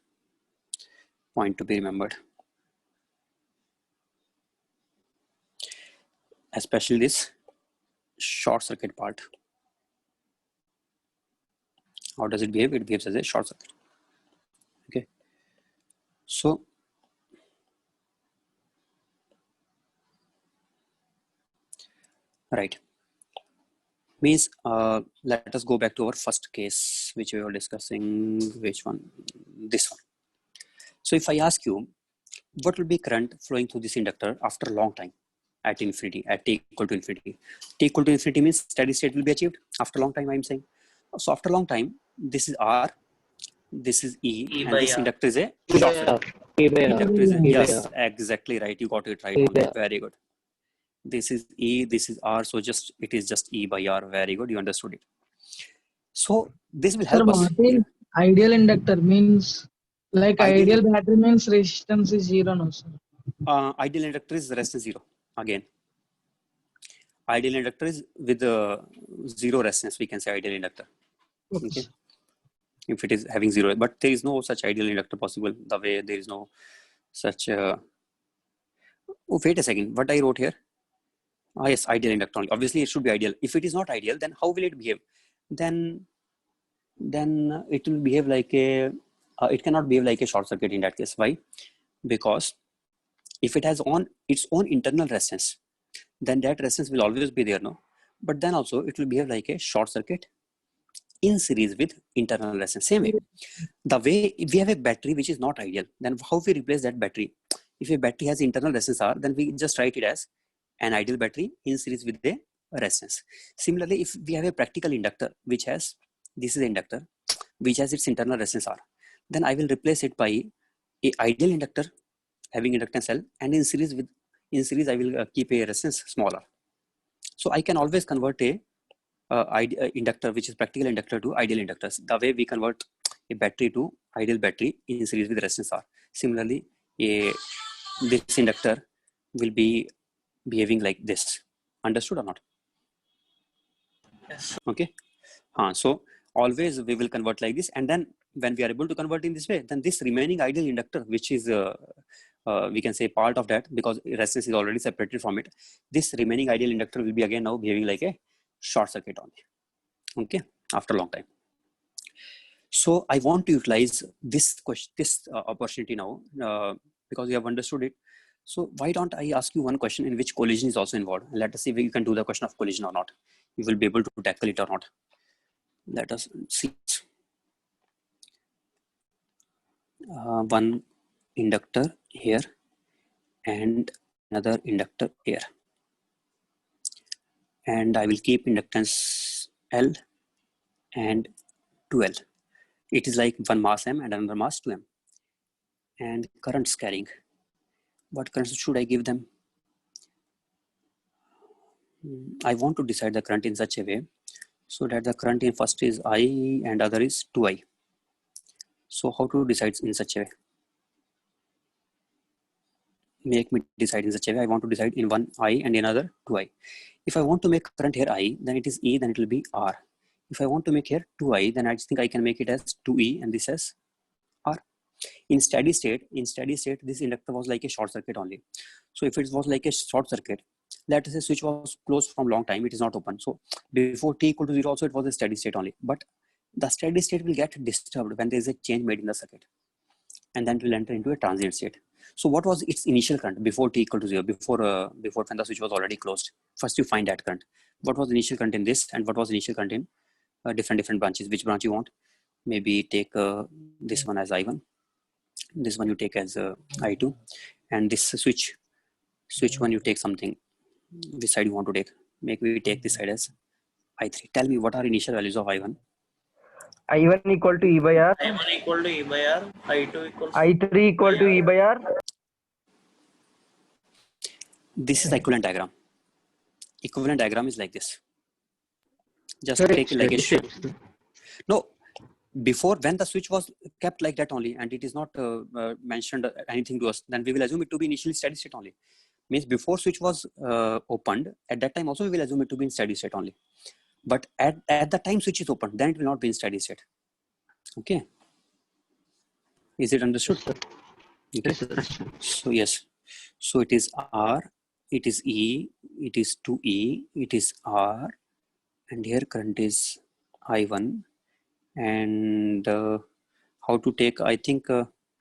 S3: point to be remembered. Especially this short circuit part. How does it behave? It behaves as a short circuit. Okay. So, right. Means let us go back to our first case which we were discussing. Which one? This one. So if I ask you, what will be current flowing through this inductor after a long time at infinity, at t equal to infinity? T equal to infinity means steady state will be achieved after a long time, I'm saying. So after a long time, this is R, this is E and this inductor is a short circuit. Inductor is a, yes, exactly right. You got it right. Only. Very good. This is E, this is R, so just it is just E by R. Very good, you understood it. So this will help us.
S5: Ideal inductor means like ideal battery means resistance is 0 no sir.
S3: Ideal inductor is resistance 0 again. Ideal inductor is with 0 resistance, we can say ideal inductor. Okay. If it is having 0, but there is no such ideal inductor possible, the way there is no such oh, wait a second, what I wrote here. Yes, ideal inductor only. Obviously, it should be ideal. If it is not ideal, then how will it behave? Then it will behave like a. It cannot behave like a short circuit in that case. Why? Because if it has its own internal resistance, then that resistance will always be there, no? But then also it will behave like a short circuit in series with internal resistance. Same way. The way if we have a battery which is not ideal, then how we replace that battery? If a battery has internal resistance R, then we just write it as an ideal battery in series with a resistance. Similarly, if we have a practical inductor which has, this is the inductor which has its internal resistance R, then I will replace it by a ideal inductor having inductance L, and in series I will keep a resistance smaller. So I can always convert a inductor which is practical inductor to ideal inductors. The way we convert a battery to ideal battery in series with resistance R. Similarly, this inductor will be behaving like this. Understood or not?
S6: Yes.
S3: Okay. So always we will convert like this, and then when we are able to convert in this way, then this remaining ideal inductor, which is we can say part of that, because resistance is already separated from it, this remaining ideal inductor will be again now behaving like a short circuit only, okay, after a long time. So I want to utilize this question, this opportunity now, because we have understood it. So why don't I ask you one question in which collision is also involved? Let us see if you can do the question of collision or not. You will be able to tackle it or not. Let us see. One inductor here and another inductor here. And I will keep inductance L and 2L. It is like one mass M and another mass 2M. And currents carrying. What currents should I give them? I want to decide the current in such a way so that the current in first is I and other is 2I. So how to decide in such a way? Make me decide in such a way. I want to decide in one I and in another 2I. If I want to make current here I, then it is E, then it will be R. If I want to make here 2I, then I think I can make it as 2E and this as R. In steady state, this inductor was like a short circuit only. So if it was like a short circuit, let us say switch was closed from long time, it is not open. So before t equal to 0 also it was a steady state only. But the steady state will get disturbed when there is a change made in the circuit. And then it will enter into a transient state. So what was its initial current before t equal to 0, before when the switch was already closed? First you find that current. What was the initial current in this and what was the initial current in different branches? Which branch you want? Maybe take this one as I1. This one you take as I2. And this switch one you take something. Which side you want to take? Maybe we take this side as I3. Tell me what are initial values of I1?
S4: I1 equal to E by R.
S6: I1 equal to E by R. I2 equals
S4: I3 equal to E by R.
S3: This is the equivalent diagram. Equivalent diagram is like this. Just
S1: Sir,
S3: take it like a
S1: steady state.
S3: no. Before, when the switch was kept like that only, and it is not mentioned anything to us, then we will assume it to be initially steady state only. Means before switch was opened, at that time also we will assume it to be in steady state only. But at the time switch is opened, then it will not be in steady state. Okay. Is it understood? Okay. So yes. So it is R, it is E, it is 2E, it is R, and here current is I1. And how to take, I think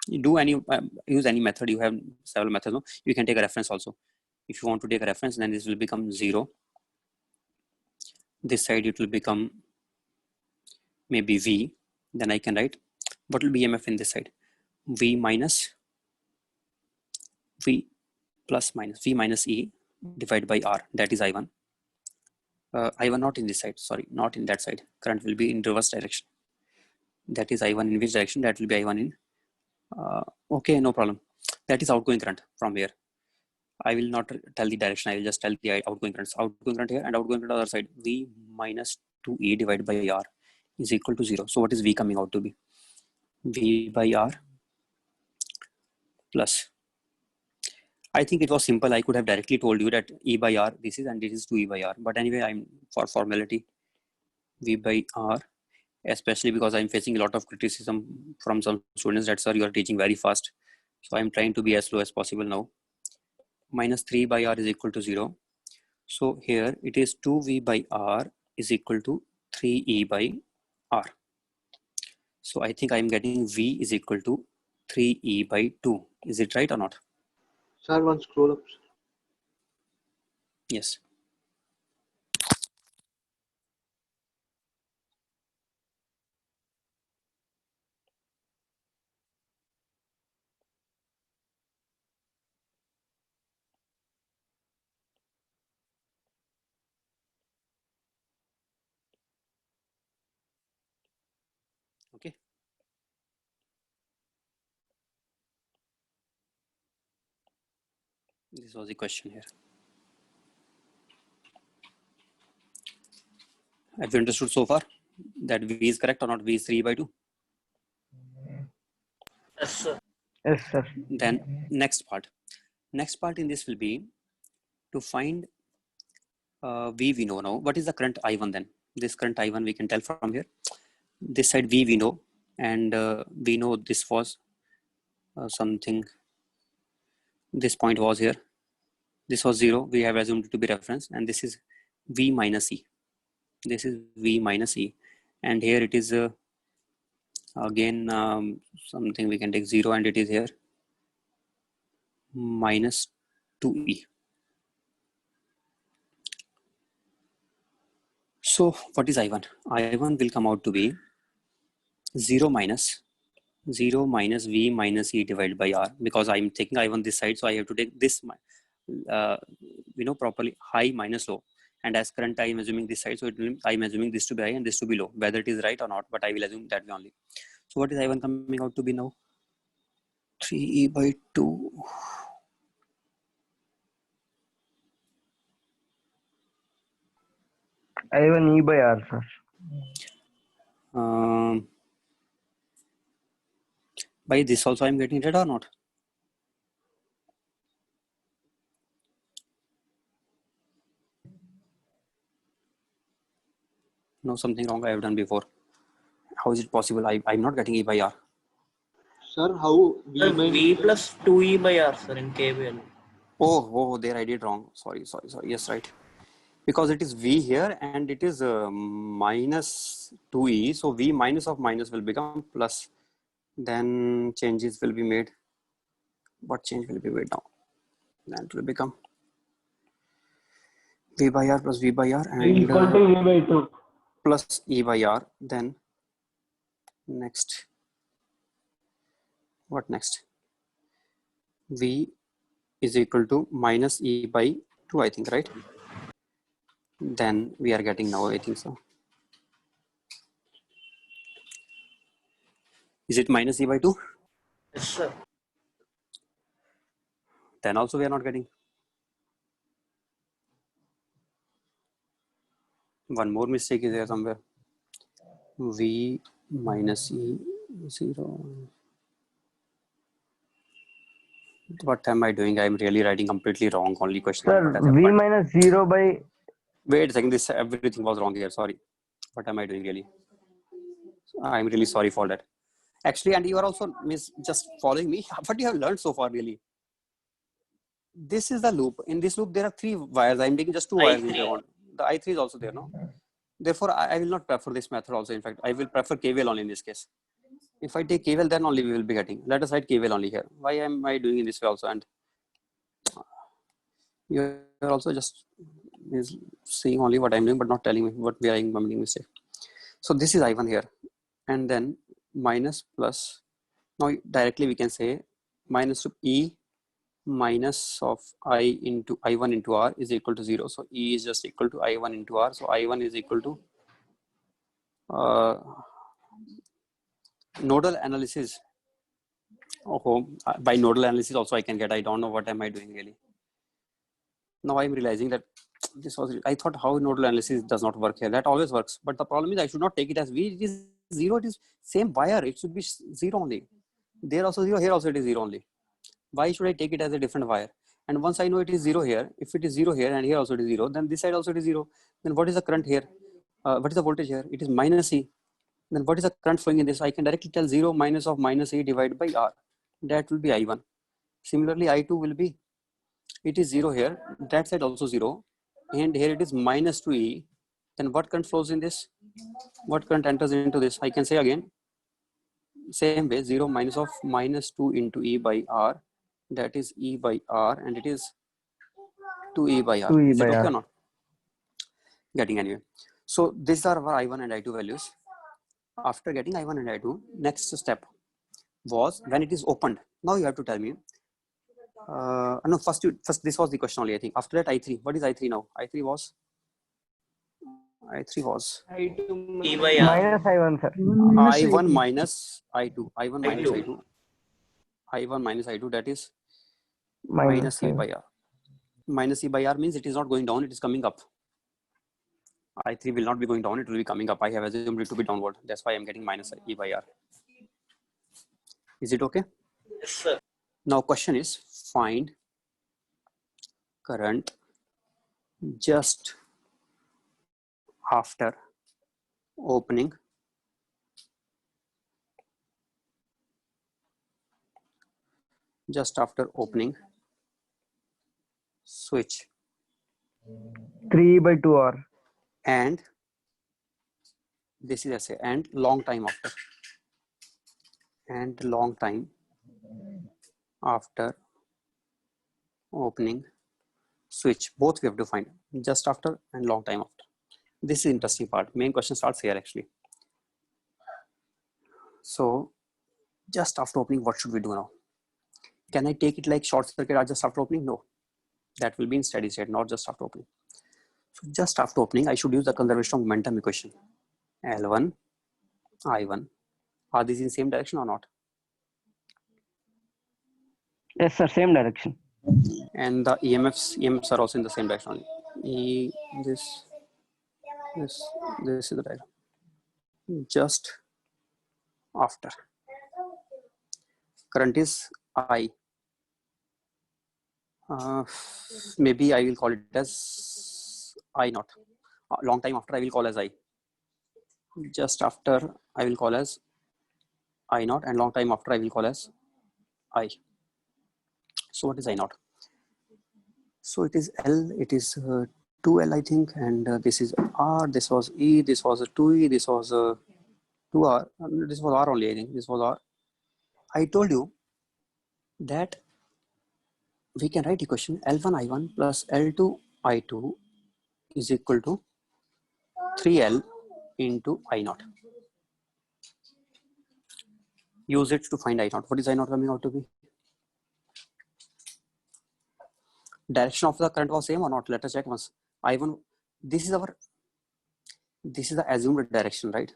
S3: you do any use any method. You have several methods. No? You can take a reference also. If you want to take a reference, then this will become 0. This side it will become maybe V. Then I can write what will be EMF in this side? V minus V plus minus V minus E divided by R. That is I1. I1 not in this side. Sorry, not in that side. Current will be in reverse direction. That is I1 in which direction? That will be I1 in. Okay, no problem. That is outgoing current from here. I will not tell the direction. I will just tell the outgoing currents. Outgoing current here and outgoing current on the other side. V minus 2E divided by R is equal to 0. So what is V coming out to be? V by R plus. I think it was simple. I could have directly told you that E by R this is and this is 2E by R. But anyway, I'm for formality. V by R. Especially because I'm facing a lot of criticism from some students that, sir, you are teaching very fast. So I'm trying to be as slow as possible now. Minus 3 by R is equal to 0. So here it is 2V by R is equal to 3E by R. So I think I'm getting V is equal to 3E by 2. Is it right or not?
S2: Sir, one scroll up.
S3: Yes. Okay. This was the question here. Have you understood so far that V is correct or not? V is 3 by 2.
S6: yes, sir.
S4: Yes, sir.
S3: Then next part in this will be to find V we know now. What is the current I1 then? This current I1 we can tell from here. This side V we know, and we know this was something. This point was here. This was 0. We have assumed it to be reference, and this is V minus E. This is V minus E, and here it is again something we can take 0, and it is here minus 2E. So what is I1? I1 will come out to be 0 minus V minus E divided by R, because I'm taking I1 this side, so I have to take this, properly, high minus low. And as current I am assuming this side, so I'm assuming this to be high and this to be low, whether it is right or not, but I will assume that way only. So what is I1 coming out to be now? 3E by 2.
S4: I1 E by R, sir.
S3: By this also I'm getting it or not? No, something wrong I have done before. How is it possible? I'm not getting E by R.
S2: Sir, how
S6: Sir, V plus 2E by R, sir, in KVL.
S3: Oh, there I did wrong. Sorry. Yes, right. Because it is V here and it is minus 2E. So V minus of minus will become plus. Then changes will be made. What change will be made now? Then it will become V by R plus V by R and
S1: equal to V by 2.
S3: plus E by R. Then next. What next? V is equal to minus E by 2, I think, right? Then we are getting now, I think so. Is it minus E by 2?
S6: Yes, sir.
S3: Then also we are not getting. One more mistake is there somewhere. V minus E 0. What am I doing? I'm really writing completely wrong. Only question.
S4: Sir, V minus 0 by...
S3: Wait a second. This everything was wrong here. Sorry. What am I doing really? I'm really sorry for that. Actually, and you are also just following me. What you have learned so far, really? This is the loop. In this loop, there are 3 wires. I'm taking just 2 wires.
S6: I3.
S3: The I3 is also there, no? Therefore, I will not prefer this method also. In fact, I will prefer KVL only in this case. If I take KVL, then only we will be getting. Let us write KVL only here. Why am I doing in this way also? And you are also just seeing only what I'm doing, but not telling me what we are making mistake. So this is I1 here, and then minus plus. Now directly we can say minus of E minus of I into I1 into R is equal to 0. So E is just equal to I1 into R. So I1 is equal to nodal analysis. Oh, by nodal analysis also I can get. I don't know what am I doing really. Now I'm realizing that this was. I thought how nodal analysis does not work here. That always works, but the problem is I should not take it as V. It is 0. It is same wire. It should be 0 only. There also 0. Here also it is 0 only. Why should I take it as a different wire? And once I know it is 0 here, if it is 0 here and here also it is 0, then this side also it is 0. Then what is the current here? What is the voltage here? It is minus E. Then what is the current flowing in this? I can directly tell 0 minus of minus E divided by R. That will be I1. Similarly, I2 will be, it is 0 here. That side also 0. And here it is minus 2E. Then what current flows in this? What current enters into this? I can say again, same way, 0 minus of minus 2 into E by R. That is E by R, and it is 2E by R.
S4: 2E
S3: is
S4: by
S3: it okay
S4: R.
S3: or not? Getting anyway. So these are our I1 and I2 values. After getting I1 and I2, next step was when it is opened. Now you have to tell me. No, first this was the question only, I think. After that, I3. What is I3 now? I3 was
S1: I2
S6: E by R.
S4: Minus I1, sir.
S3: I1 minus I2. I1 minus
S6: I2.
S3: I2. I1 minus I2, that is
S4: Minus
S3: minus E by R. Minus E by R means it is not going down, it is coming up. I3 will not be going down, it will be coming up. I have assumed it to be downward. That's why I'm getting minus E by R. Is it okay?
S6: Yes, sir.
S3: Now question is, find current just after opening just after opening switch
S4: 3 by 2R.
S3: and this is essay and long time after opening switch, both we have to find just after and long time after. This is interesting part. Main question starts here actually. So just after opening, what should we do now? Can I take it like short circuit or just after opening? No, that will be in steady state, not just after opening. So just after opening, I should use the conservation of momentum equation. L1, I1. Are these in same direction or not?
S4: Yes, sir. Same direction.
S3: And the EMFs are also in the same direction only. This is the diagram. Just after. Current is I. Maybe I will call it as I naught. Long time after I will call as I. Just after I will call as I naught, and long time after I will call as I. So what is I naught? So it is L, it is 2L I think, and this is R, this was E, this was a 2E, this was a 2R, this was R only I think, this was R. I told you that we can write equation L1 I1 plus L2 I2 is equal to 3L into I naught. Use it to find I naught. What is I naught coming out to be? Direction of the current was same or not? Let us check once. I1, this is the assumed direction, right?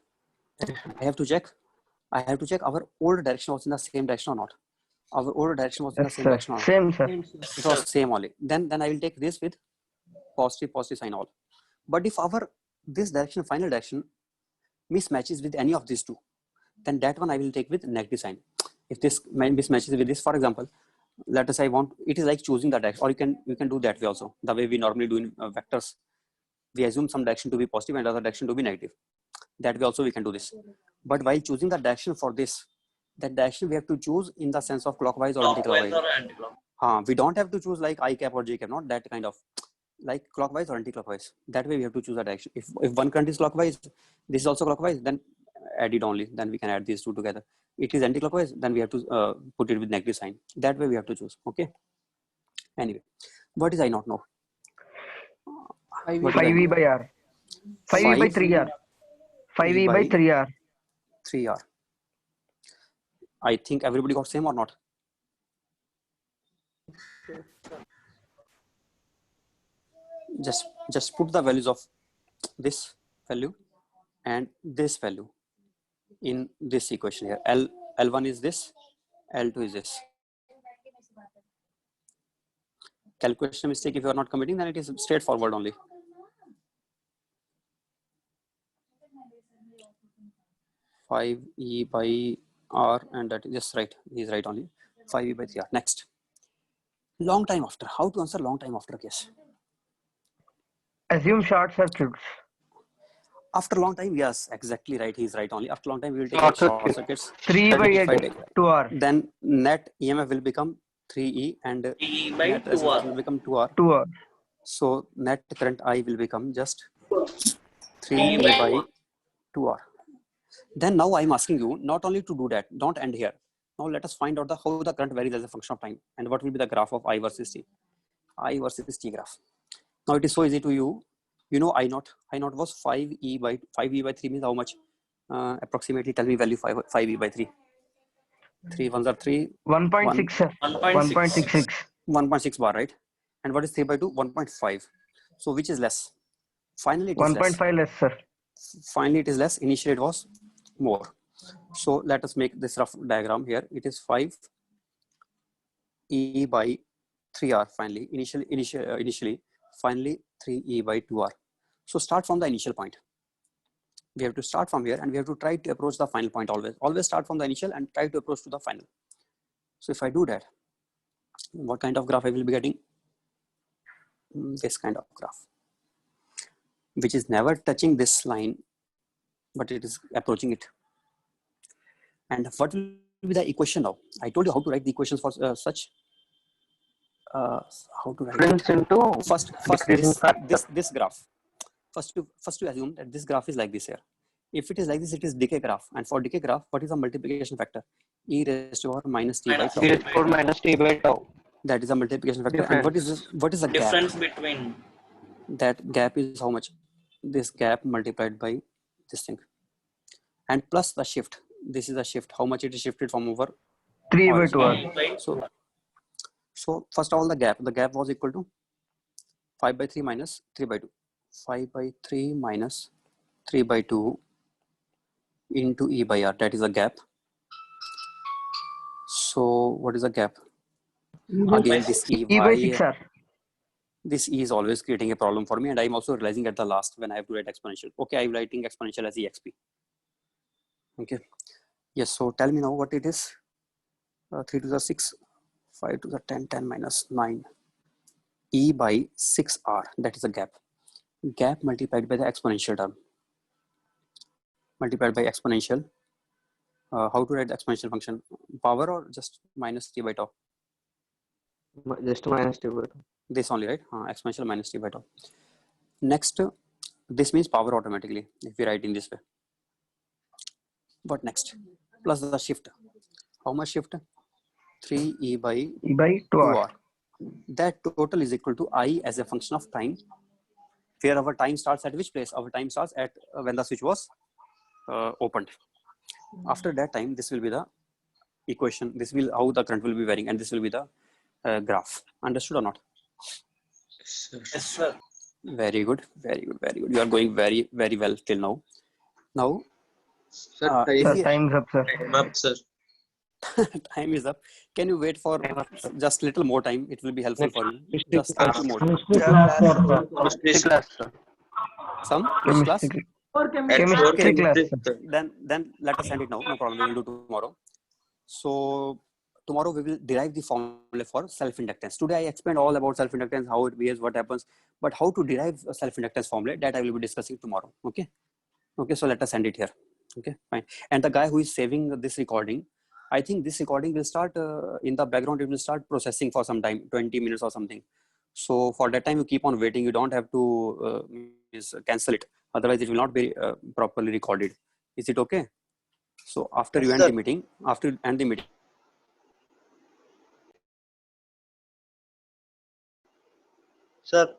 S3: I have to check our old direction was in the same direction or not. Our old direction was in the
S4: Yes,
S3: same
S4: sir.
S3: direction or not.
S4: Same, sir.
S3: It was same only. Then I will take this with positive sign all. But if this direction, final direction, mismatches with any of these two, then that one I will take with negative sign. If this mismatches with this, for example, let us say it is like choosing the direction, or you can do that way also. The way we normally do in vectors, we assume some direction to be positive and other direction to be negative. That way also we can do this. But while choosing the direction for this, that direction we have to choose in the sense of clockwise or anti-clockwise. We don't have to choose like I cap or J cap, not that kind of, like clockwise or anti-clockwise. That way we have to choose a direction. If one current is clockwise, this is also clockwise, then add it only. Then we can add these two together. It is anti-clockwise, then we have to put it with negative sign. That way we have to choose. Okay. Anyway, what is I not know?
S4: 5E by R. 5E by 3R. 5E by 3R.
S3: 3R. I think everybody got same or not? Just put the values of this value and this value in this equation here. L1 is this, L2 is this. Calculation mistake, if you are not committing, then it is straightforward only. Five E by R, and that is just right. He is right only. 5E by 3R. Next. Long time after. How to answer long time after case?
S4: Assume short circuits.
S3: After long time, yes, exactly right. He is right only. After long time, we will take short circuits.
S4: 3 by 8 2R.
S3: Then net EMF will become 3E and
S6: E by
S3: net resistance
S6: 2R.
S3: will become 2R.
S4: 2R.
S3: So net current I will become just 3E by 2R. Then now I'm asking you not only to do that, don't end here. Now let us find out how the current varies as a function of time and what will be the graph of I versus T. I versus T graph. Now it is so easy to you. You know I naught was 5E by 3 means how much? Approximately tell me value 5E by 3. 3 ones are 3.
S4: 1.6, sir. 1.66.
S3: 1.6 bar, right? And what is 3 by 2? 1.5. So which is less? Finally it is
S4: 1.5 less, sir.
S3: Finally it is less. Initially it was more. So let us make this rough diagram here. It is 5 E by 3R finally. Initially, finally 3E by 2R. So start from the initial point. We have to start from here and we have to try to approach the final point always. Always start from the initial and try to approach to the final. So if I do that, what kind of graph I will be getting? This kind of graph, which is never touching this line, but it is approaching it. And what will be the equation now? I told you how to write the equations for such. How to write
S4: Difference
S3: it?
S4: into
S3: First
S4: decreasing factor.
S3: this graph. First to assume that this graph is like this here. If it is like this, it is decay graph. And for decay graph, what is the multiplication factor? E raised to power minus t by tau.
S4: E raised to power minus t by tau.
S3: That is a multiplication factor.
S4: Difference.
S3: And what is this? What is the gap?
S6: Difference between.
S3: That gap is how much? This gap multiplied by this thing. And plus the shift. This is a shift. How much it is shifted from over?
S4: 3 by 2 r.
S6: Right?
S3: So first of all, the gap was equal to 5 by 3 minus 3 by 2. 5 by 3 minus 3 by 2 into E by R. That is a gap. So what is the gap? Again, this
S4: E by 6 r.
S3: This E is always creating a problem for me, and I'm also realizing at the last when I have to write exponential. Okay, I'm writing exponential as exp. Okay. Yes, so tell me now what it is. 3 to the 6, 5 to the 10, 10 minus 9. E by 6r, that is a gap. Gap multiplied by the exponential term. Multiplied by exponential. How to write the exponential function? Power or just minus t by tau?
S4: Just minus t by tau.
S3: This only, right? Exponential minus t by tau. Next, this means power automatically if we write in this way. What next? Plus the shift. How much shift? 3e by
S4: E by 2r.
S3: 2r. That total is equal to I as a function of time. Where our time starts at which place? Our time starts at when the switch was opened. After that time, this will be the equation. This will how the current will be varying, and this will be the graph. Understood or not?
S6: Yes, sir.
S3: Very good, very good, very good. You are going very, very well till now. Now,
S2: Sir,
S3: if
S4: Sir,
S3: we-
S4: time's up, sir.
S6: I'm up, sir.
S3: time is up. Can you wait for just little more time? It will be helpful for you. Just
S1: class.
S3: little more time.
S1: Chemistry class for sir.
S4: Chemistry class, sir.
S3: Some which class?
S4: Chemistry
S3: Okay.
S4: class, sir.
S3: Then let us send it now. No problem. We will do tomorrow. So tomorrow we will derive the formula for self-inductance. Today I explained all about self-inductance, how it behaves, what happens, but how to derive a self-inductance formula, that I will be discussing tomorrow. Okay. Okay. So let us send it here. Okay. Fine. And the guy who is saving this recording, I think this recording will start in the background. It will start processing for some time, 20 minutes or something. So for that time, you keep on waiting. You don't have to cancel it. Otherwise, it will not be properly recorded. Is it okay? So after you end the meeting,
S6: Sir.